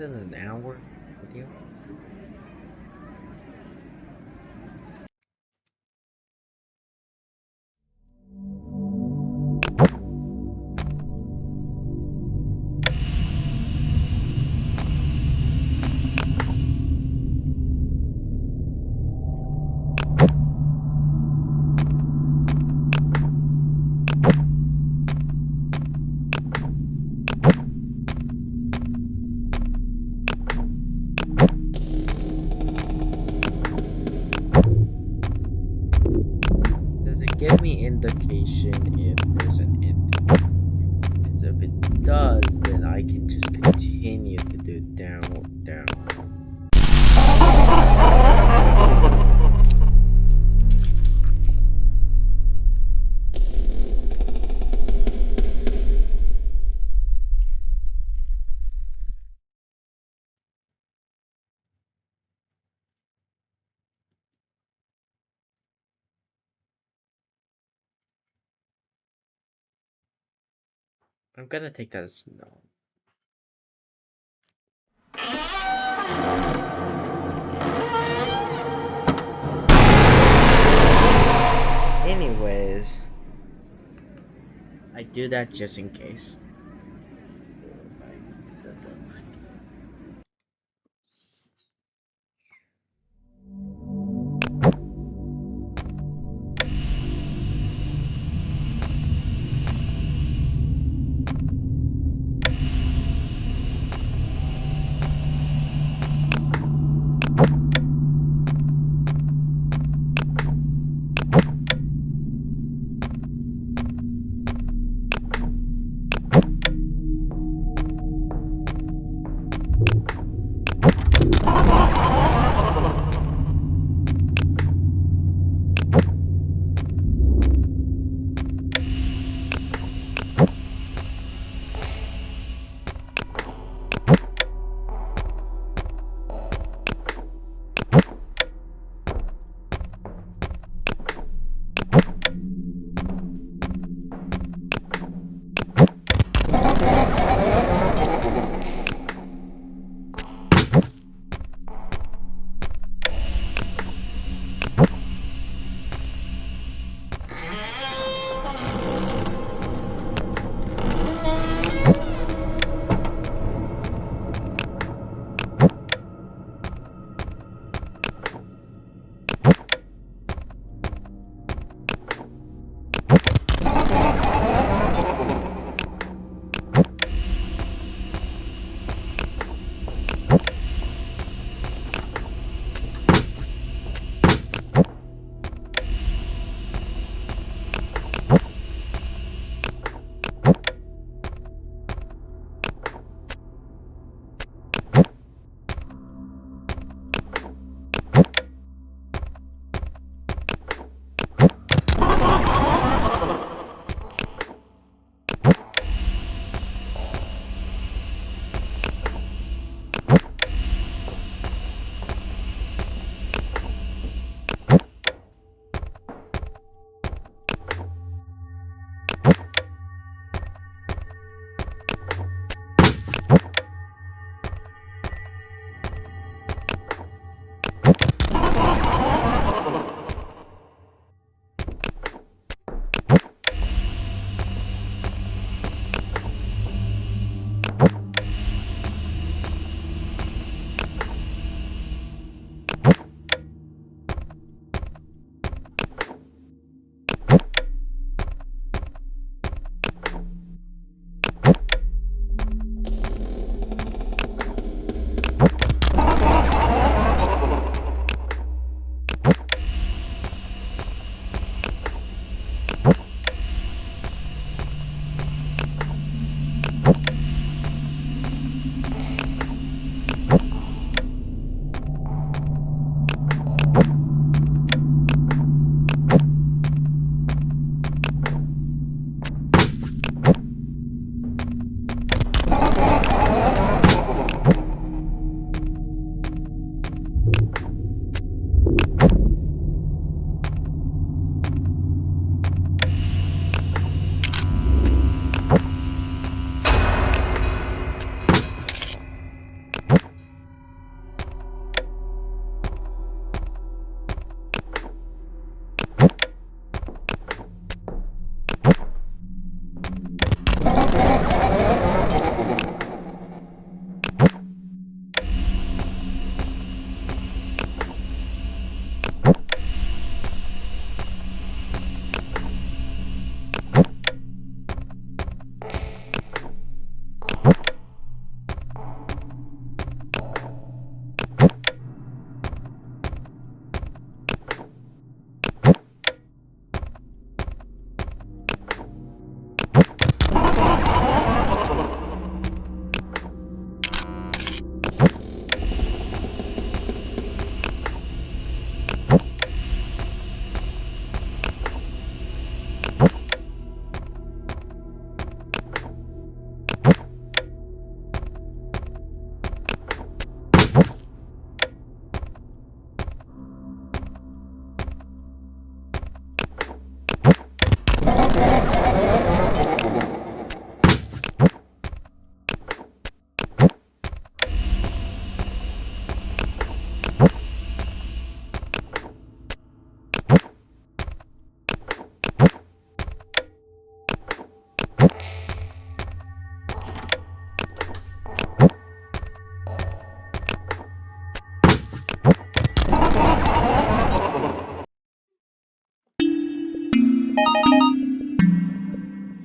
Is it an hour video? Does it give me indication if there's an end? Because if it does, then I can just continue to do down, down. I'm gonna take that as no. Anyways, I do that just in case.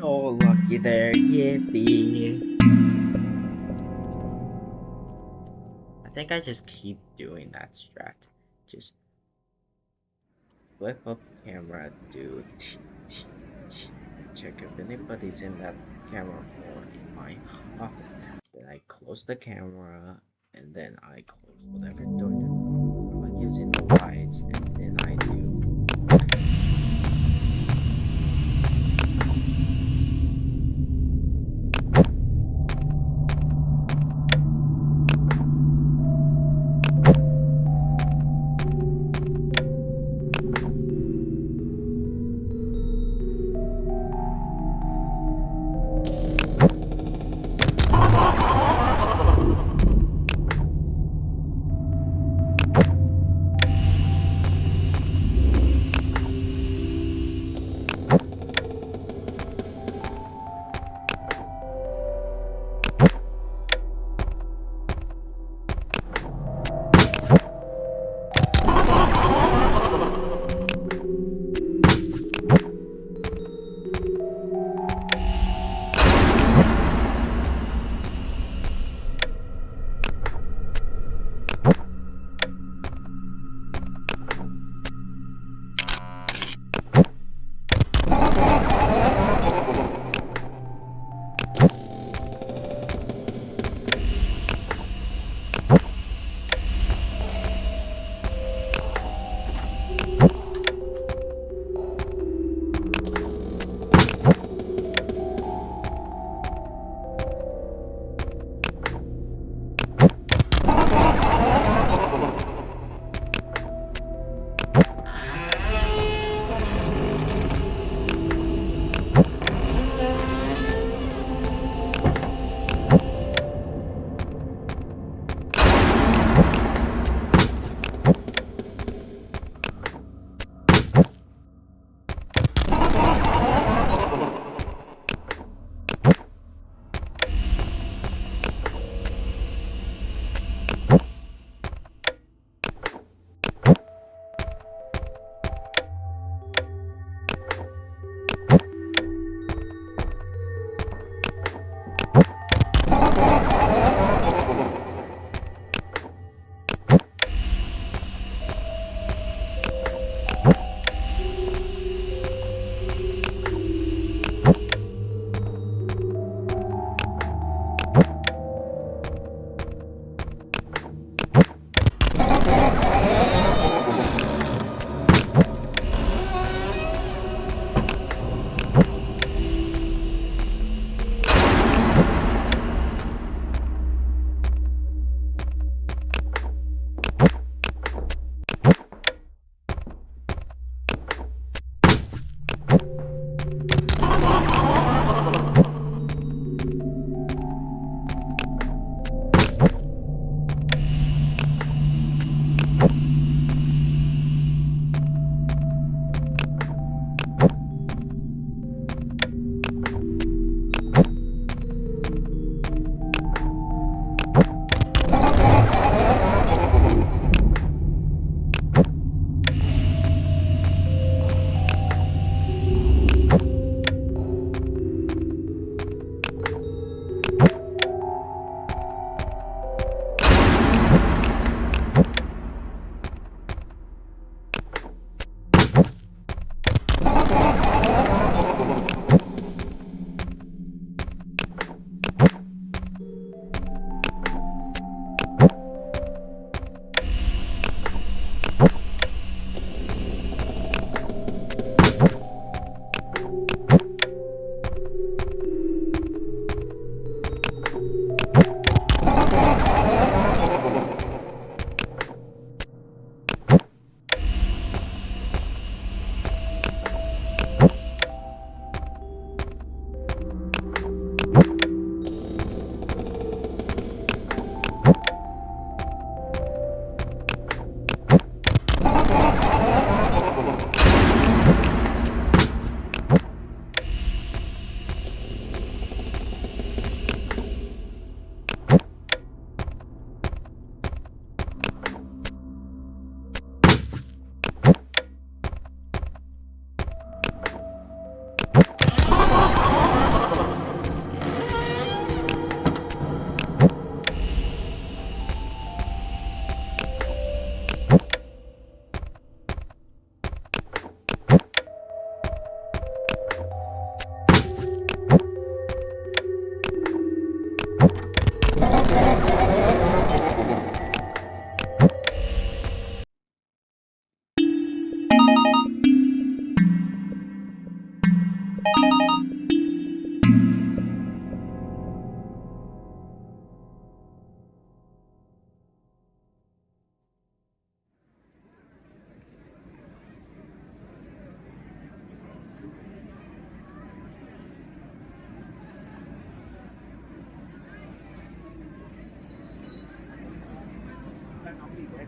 So lucky there, yippee. I think I just keep doing that strat. Just flip up camera, do t t t, check if anybody's in that camera or in my office. Then I close the camera, and then I close whatever door I'm using the lights, and then I do.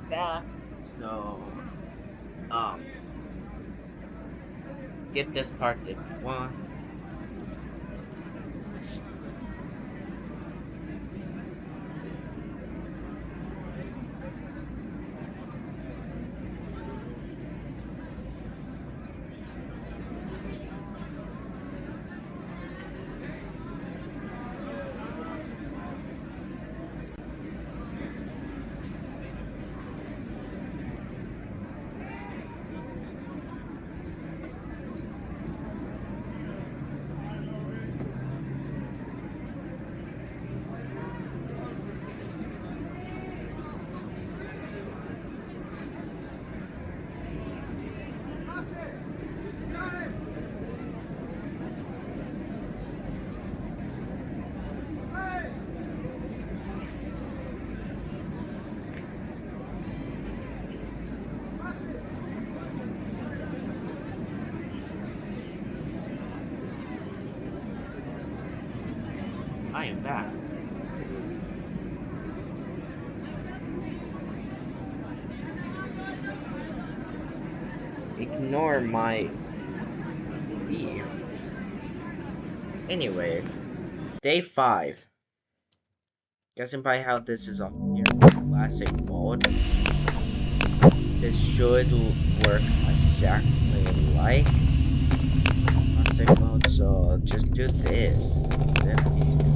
back. So, um, skip this part if you want. I am back. Ignore my leave. Anyway, day 5. Guessing by how this is on here, classic mode. This should work exactly like classic mode, so just do this. Then easy.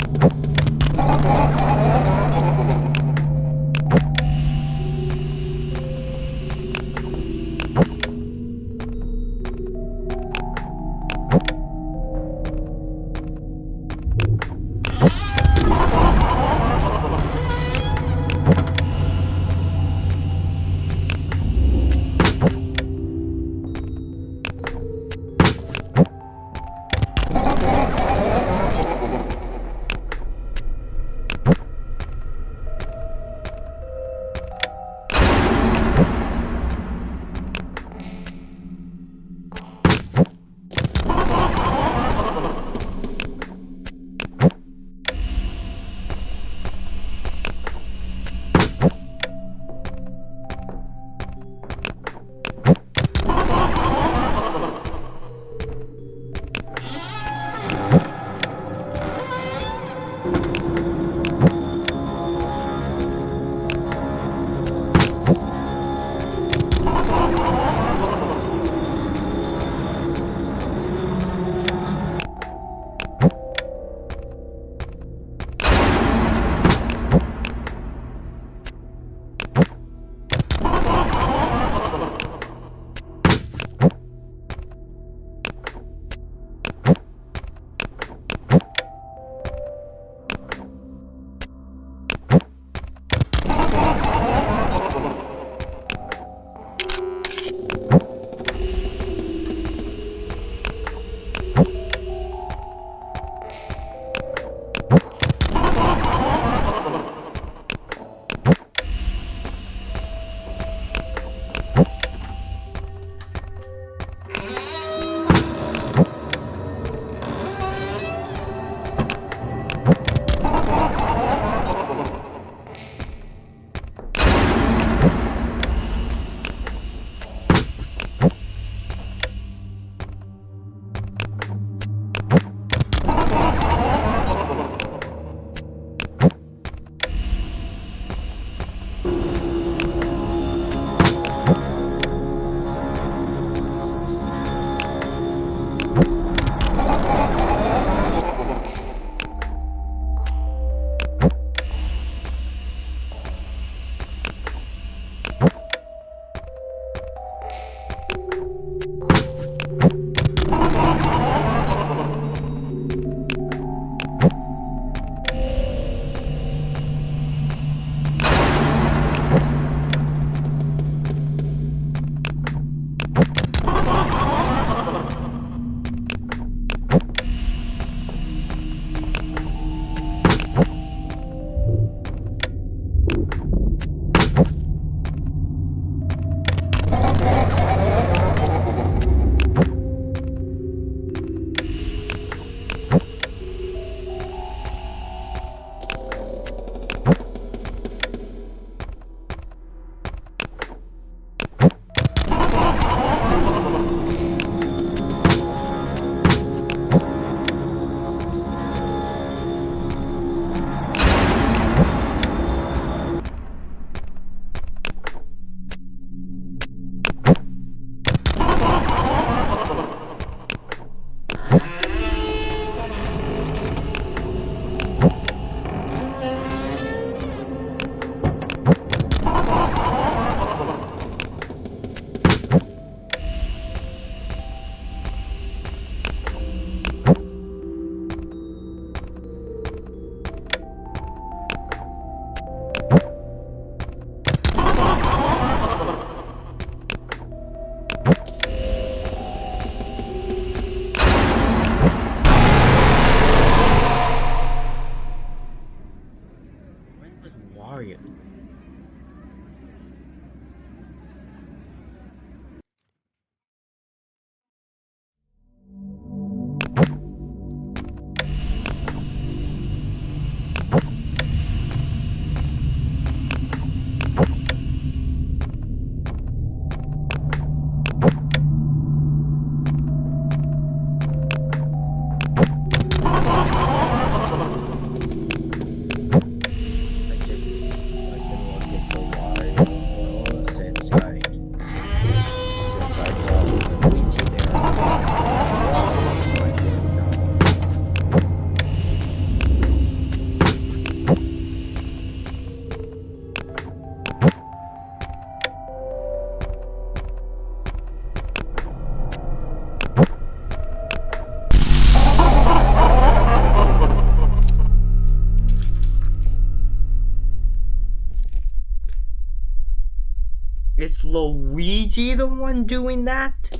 Is Luigi the one doing that? I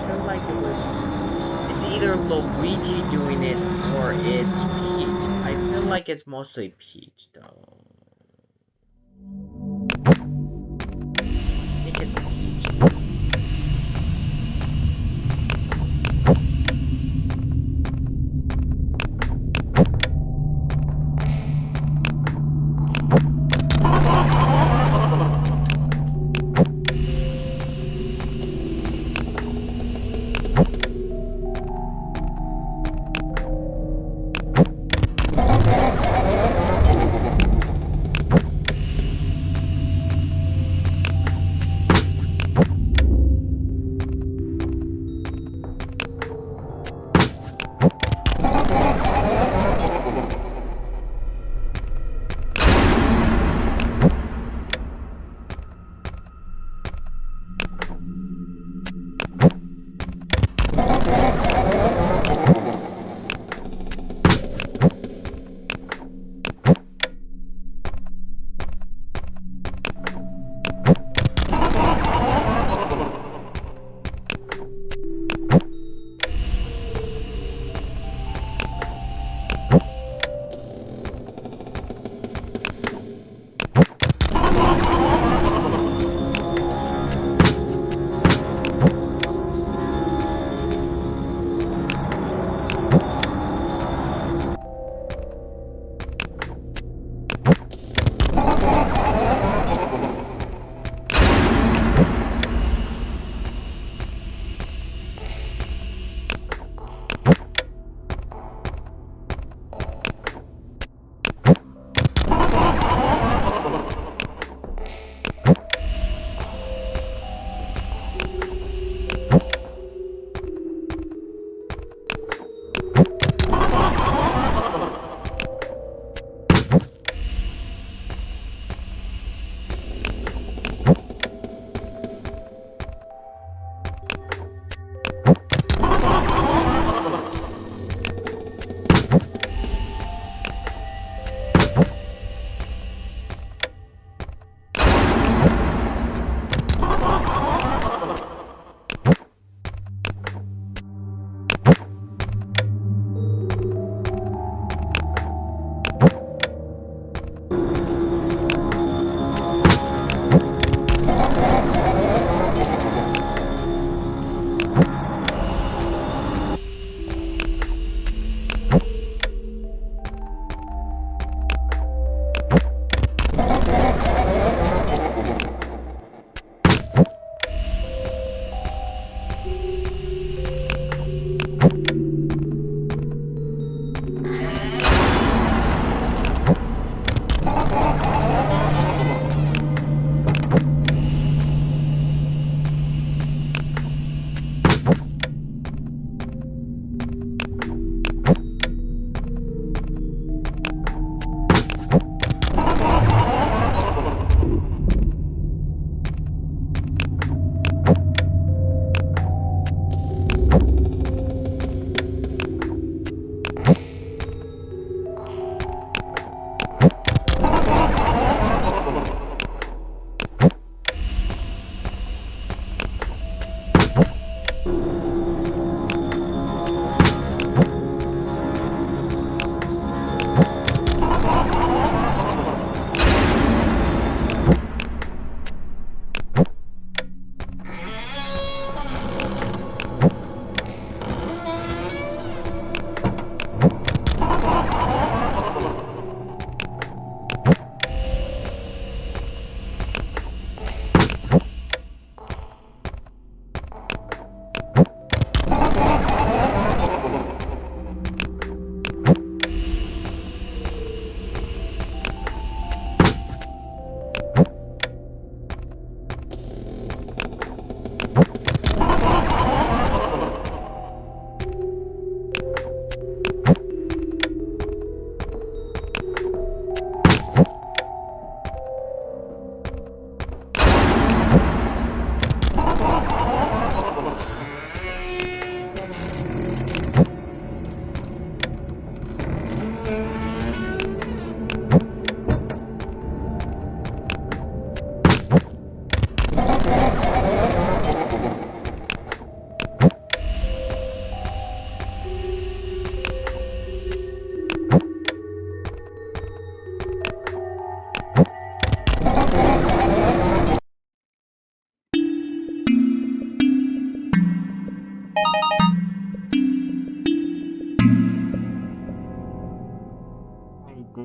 feel like it's either Luigi doing it or it's Peach. I feel like it's mostly Peach though. I think it's Peach.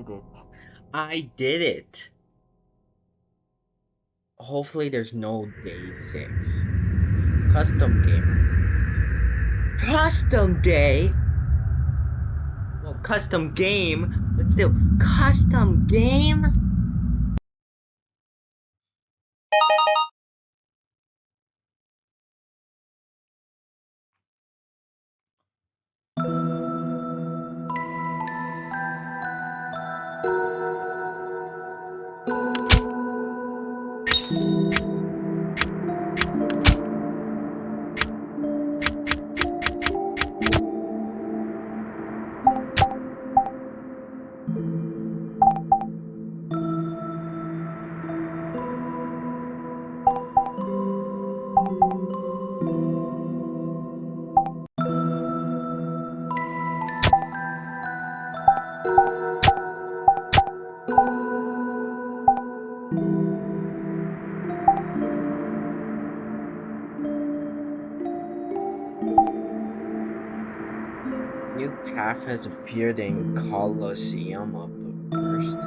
did it. I did it. Hopefully there's no day 6. Custom game. Custom day? Well, custom game, but still, custom game? New path has appeared in Colosseum of the First.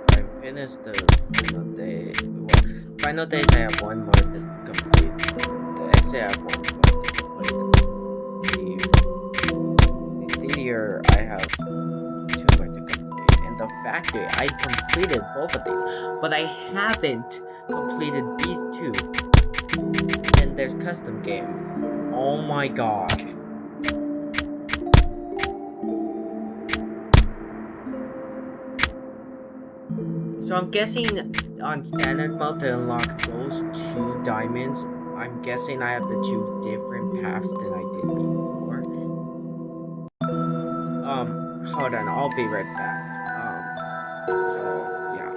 I finished the final day. Well, final days I have one more to complete. The essay I have one more to complete. The theater I have 2 more to complete. And the factory I completed both of these, but I haven't completed these 2. And there's custom game. Oh my god. So I'm guessing on standard mode to unlock those 2 diamonds, I'm guessing I have to choose different paths than I did before. Hold on, I'll be right back. So yeah.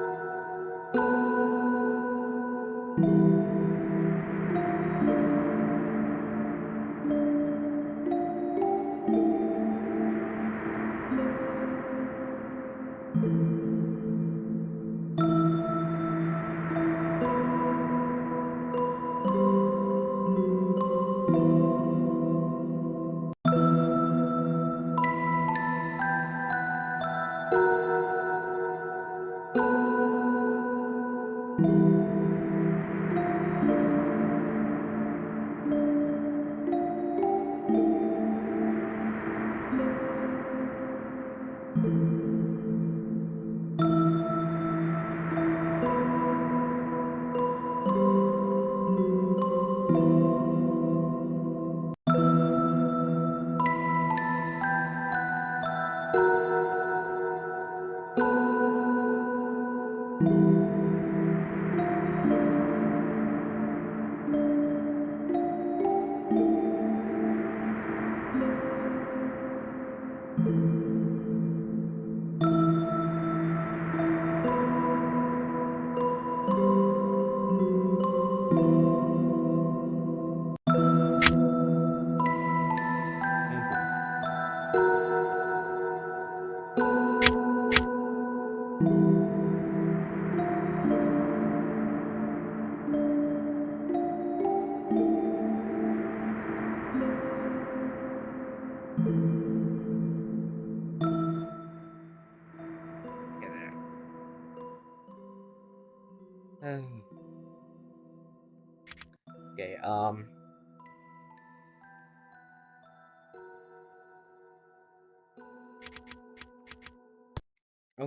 Okay, I'm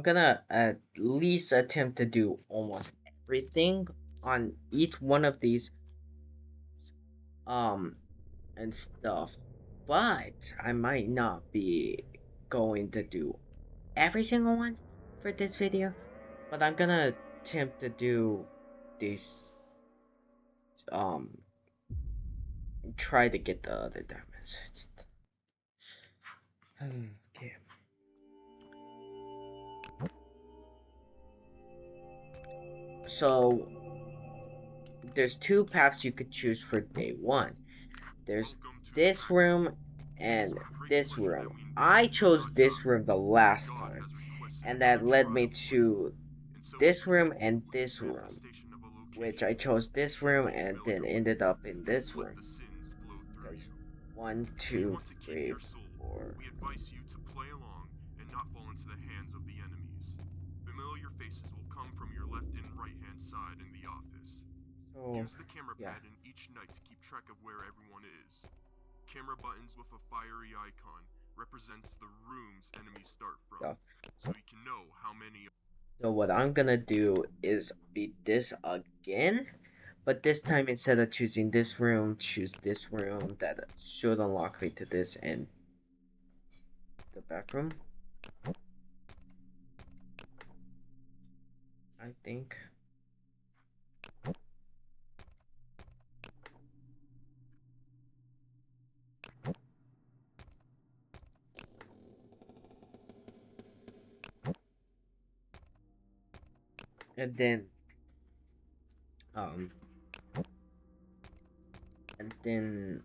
gonna at least attempt to do almost everything on each one of these and stuff, but I might not be going to do every single one for this video, but I'm gonna attempt to do this try to get the other diamonds. Okay. So there's two paths you could choose for day 1. There's Welcome to the this practice. room It and is with great this pleasure room. that we invite I you to chose Dog this Dog. room the last Dog time, has requested and that another led trial me point, to and so we this room present you and with this the room, manifestation of a which location. I chose this room Gently and melt then away, ended up in and this let room. the sins flow through Because you. one, If you two, want to keep three, your soul, four. we advise you to play along and not fall into the hands of the enemies. Familiar faces will come from your left and right hand side in the office. So, Use the camera yeah. pad in each night to keep track of where everyone is. Camera buttons with a fiery icon represents the rooms enemies start from, so you can know how many. So what I'm gonna do is beat this again, but this time instead of choosing this room, choose this room that should unlock me to this and the bathroom, I think. And then, um,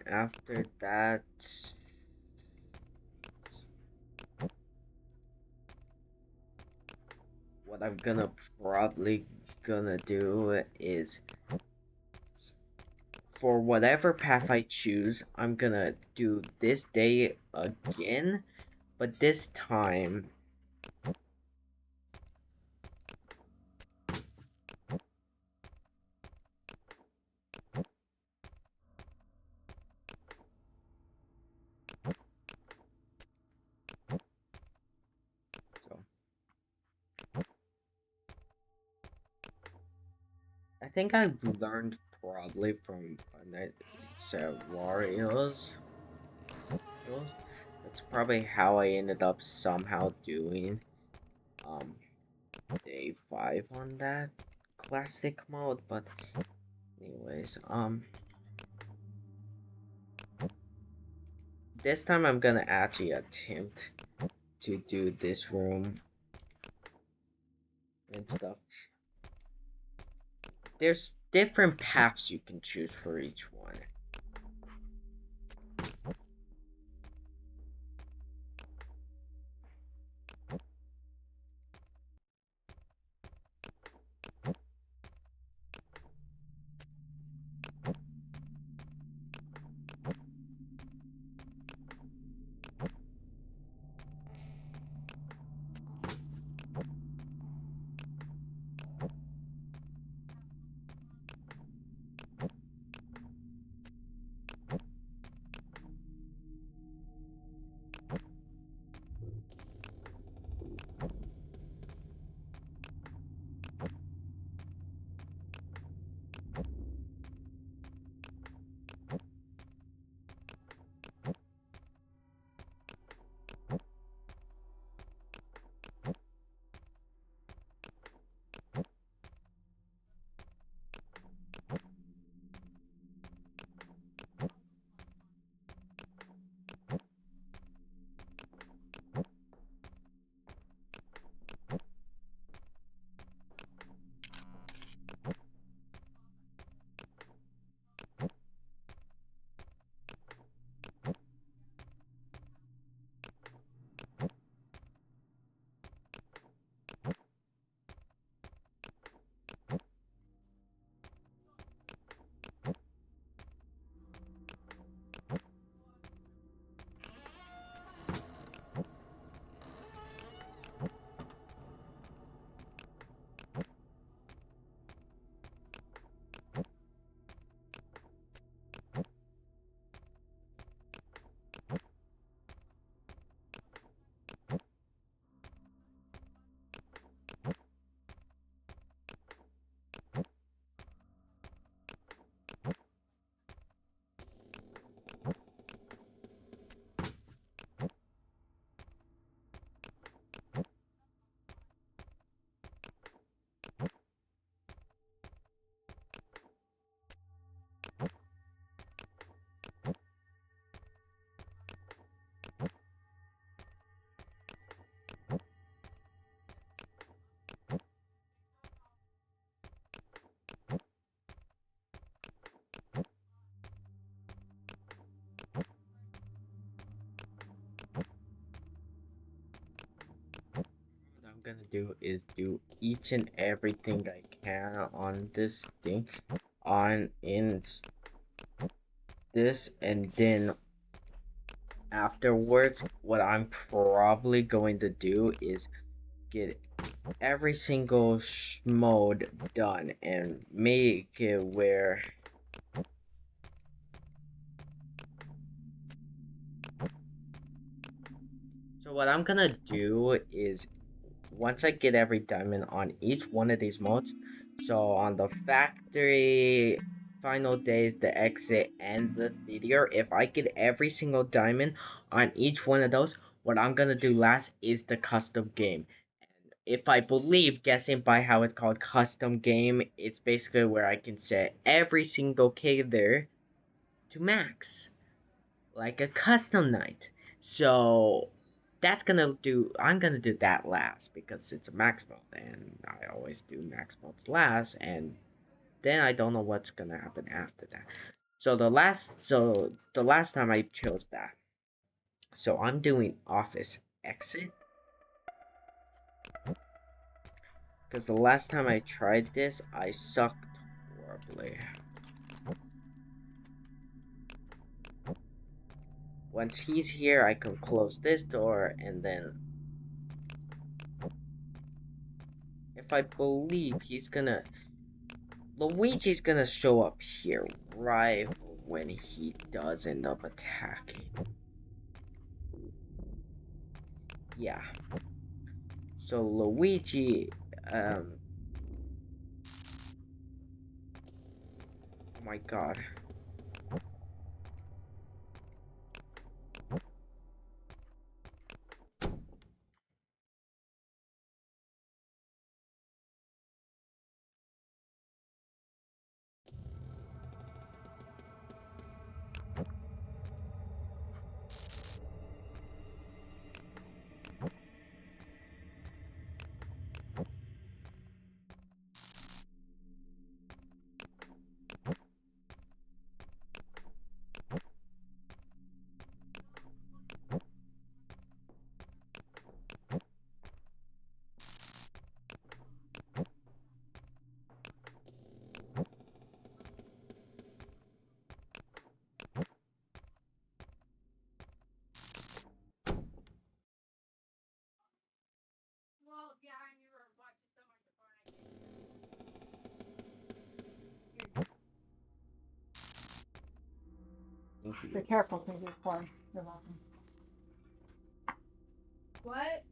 after that, what I'm probably gonna do is, for whatever path I choose, I'm gonna do this day again, but this time, so I think I've learned probably from warios. That's probably how I ended up somehow doing um day 5 on that classic mode, but anyways, this time I'm gonna actually attempt to do this room and stuff. There's different paths you can choose for each one. gonna do is do each and everything I can on this thing, on in this, and then afterwards, what I'm probably going to do is get every single mode done and make it where. So what I'm gonna do is, once I get every diamond on each one of these modes, so on the factory, final days, the exit, and the theater, if I get every single diamond on each one of those, what I'm gonna do last is the custom game. And if I believe, guessing by how it's called custom game, it's basically where I can set every single character to max, like a custom night. So I'm gonna do that last because it's a max mode and I always do max modes last, and then I don't know what's gonna happen after that. So the last time I chose that. So I'm doing office exit because the last time I tried this I sucked horribly. Once he's here I can close this door, and then if I believe Luigi's gonna show up here right when he does end up attacking. Yeah. So Luigi, oh my god. Be careful, because you're flying. You're welcome. What?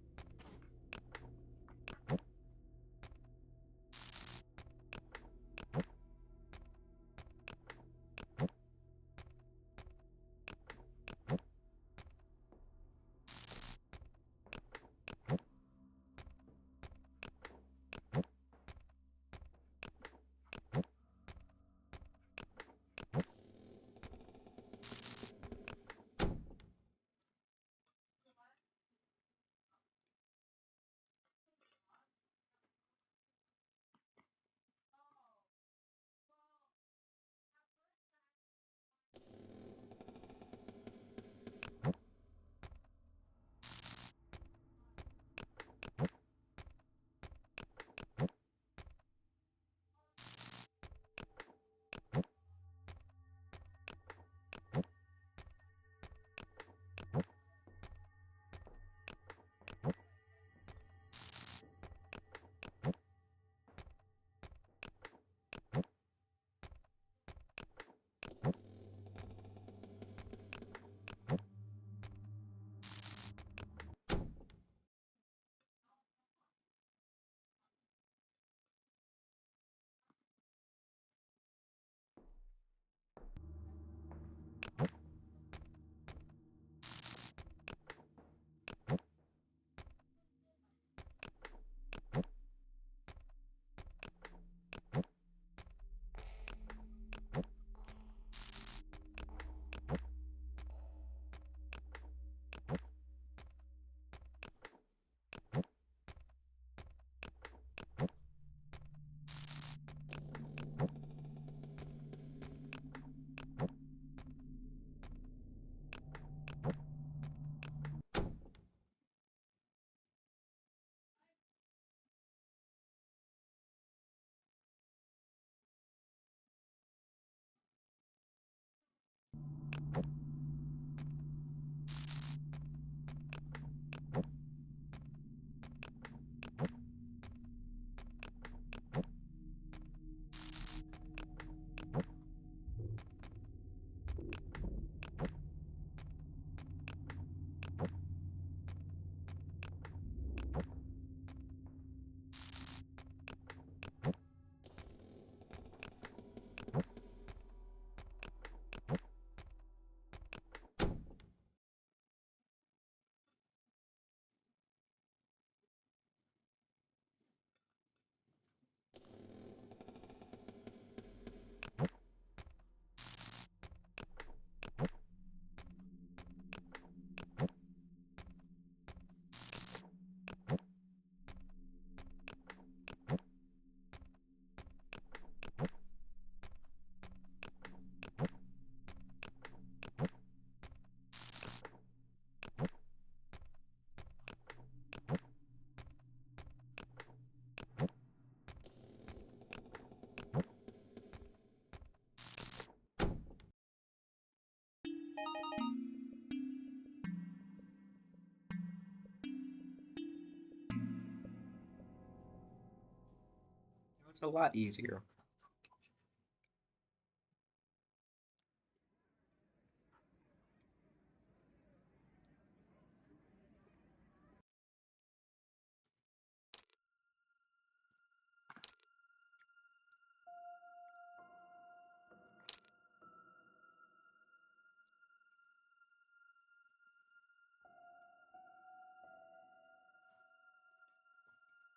It's a lot easier.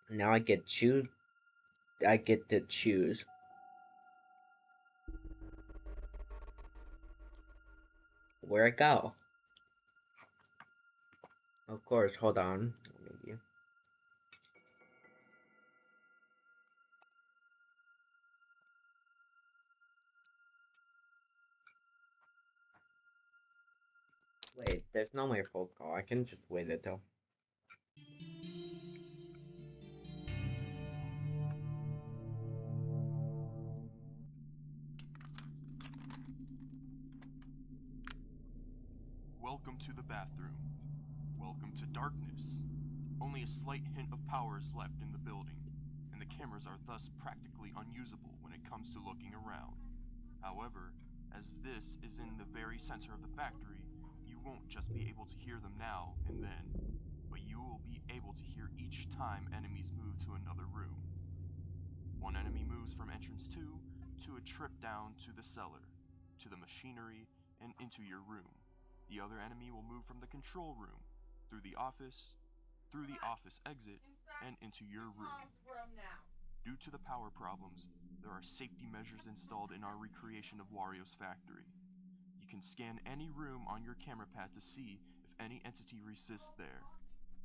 Now I get choose. I get to choose where I go. Of course, hold on. Maybe. Wait, there's no more phone call. I can just wait it till. Welcome to the bathroom. Welcome to darkness. Only a slight hint of power is left in the building, and the cameras are thus practically unusable when it comes to looking around. However, as this is in the very center of the factory, you won't just be able to hear them now and then, but you will be able to hear each time enemies move to another room. One enemy moves from entrance 2 to a trip down to the cellar, to the machinery, and into your room. The other enemy will move from the control room, through the office exit, and into your room. Due to the power problems, there are safety measures installed in our recreation of Wario's factory. You can scan any room on your camera pad to see if any entity resists there.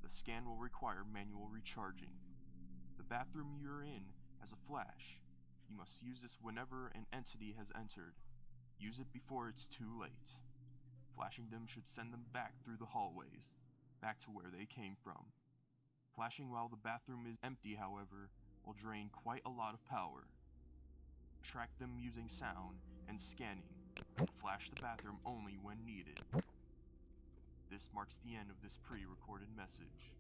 The scan will require manual recharging. The bathroom you're in has a flash. You must use this whenever an entity has entered. Use it before it's too late. Flashing them should send them back through the hallways, back to where they came from. Flashing while the bathroom is empty, however, will drain quite a lot of power. Track them using sound and scanning, and flash the bathroom only when needed. This marks the end of this pre-recorded message.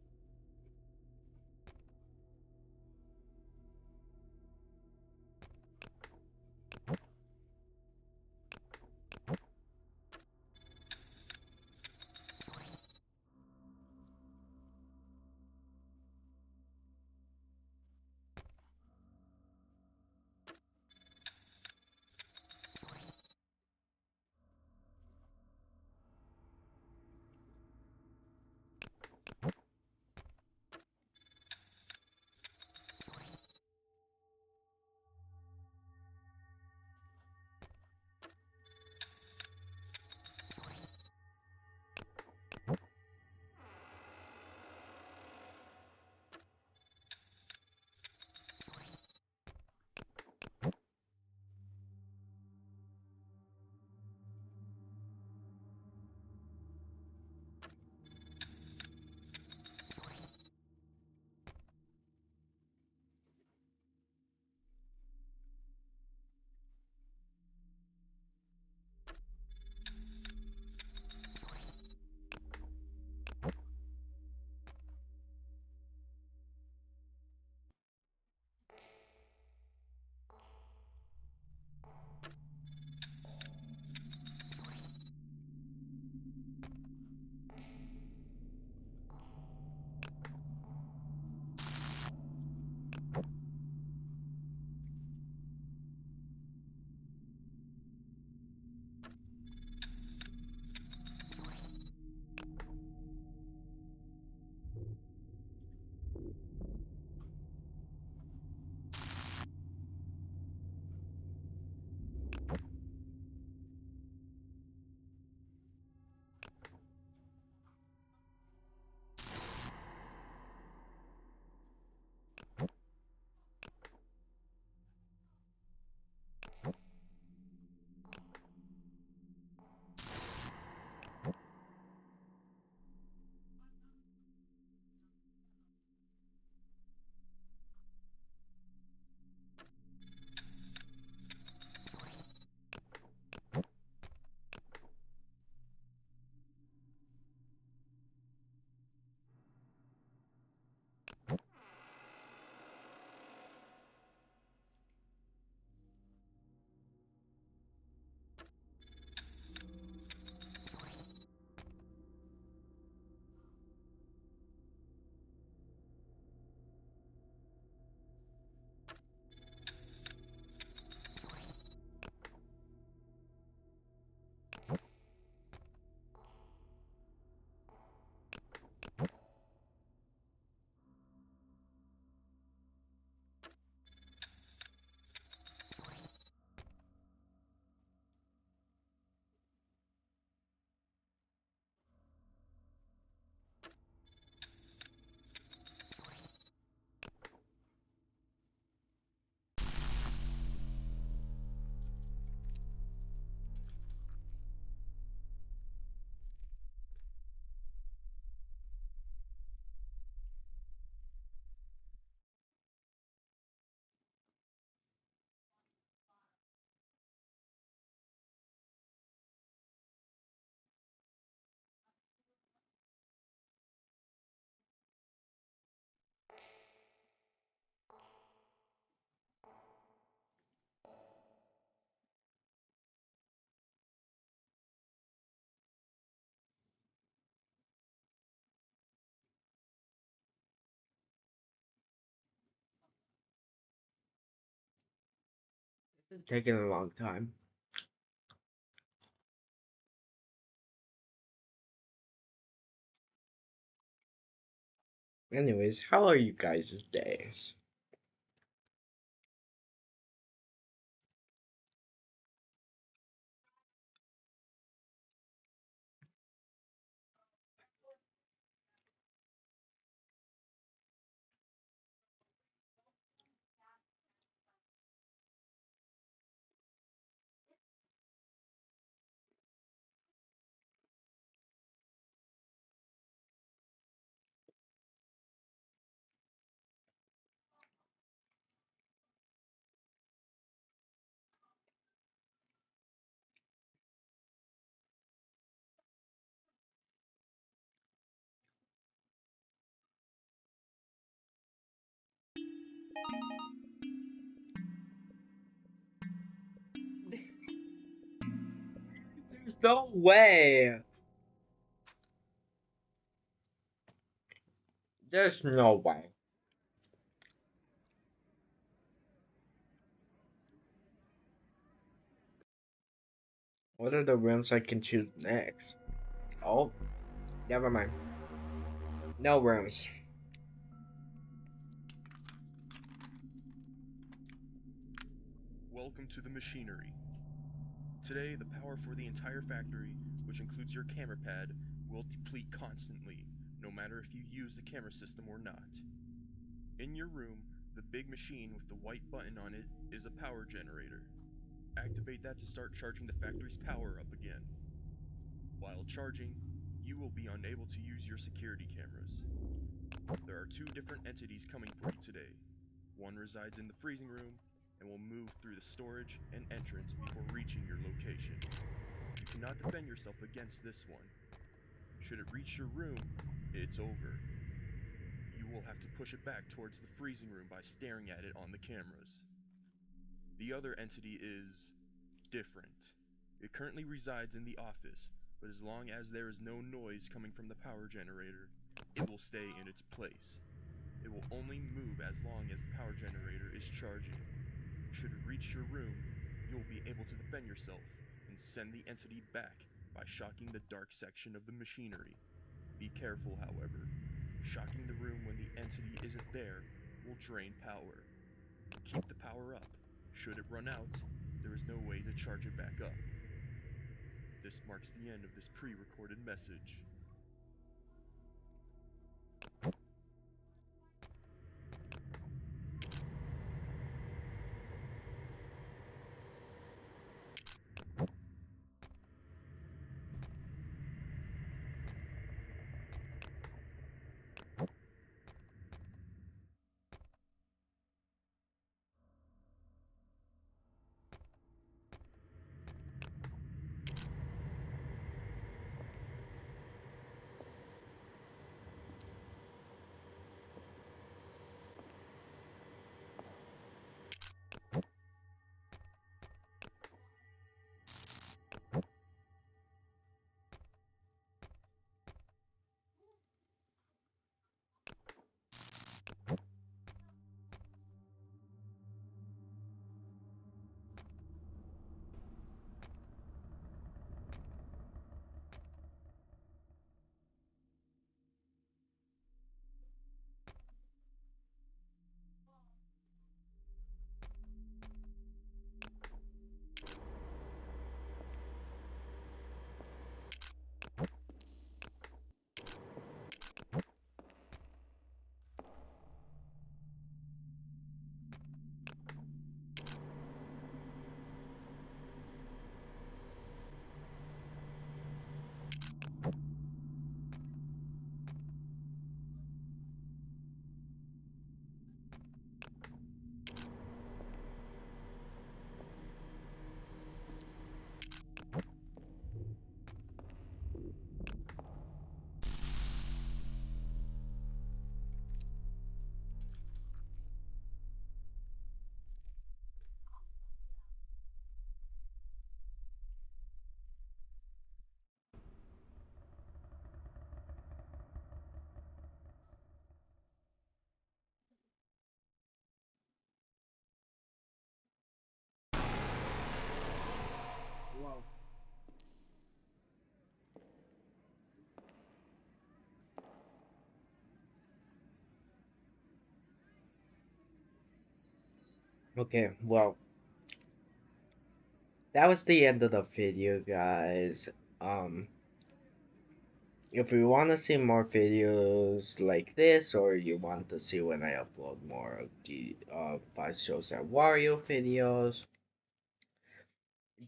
It's taking a long time. Anyways, how are you guys' days? There's no way. There's no way. What are the rooms I can choose next? Oh, never mind. No rooms. Welcome to the machinery. Today, the power for the entire factory, which includes your camera pad, will deplete constantly, no matter if you use the camera system or not. In your room, the big machine with the white button on it is a power generator. Activate that to start charging the factory's power up again. While charging, you will be unable to use your security cameras. There are two different entities coming for you today. One resides in the freezing room and will move through the storage and entrance before reaching your location. You cannot defend yourself against this one. Should it reach your room, it's over. You will have to push it back towards the freezing room by staring at it on the cameras. The other entity is different. It currently resides in the office, but as long as there is no noise coming from the power generator, it will stay in its place. It will only move as long as the power generator is charging. Should it reach your room, you will be able to defend yourself and send the entity back by shocking the dark section of the machinery. Be careful, however. Shocking the room when the entity isn't there will drain power. Keep the power up. Should it run out, there is no way to charge it back up. This marks the end of this pre-recorded message. Okay, well, that was the end of the video, guys. Um, if you want to see more videos like this, or you want to see when I upload more of the 5 shows at Wario videos,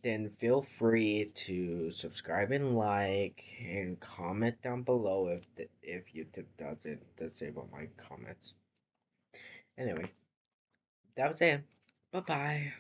then feel free to subscribe and like and comment down below if YouTube doesn't disable my comments. Anyway, that was it. Bye bye.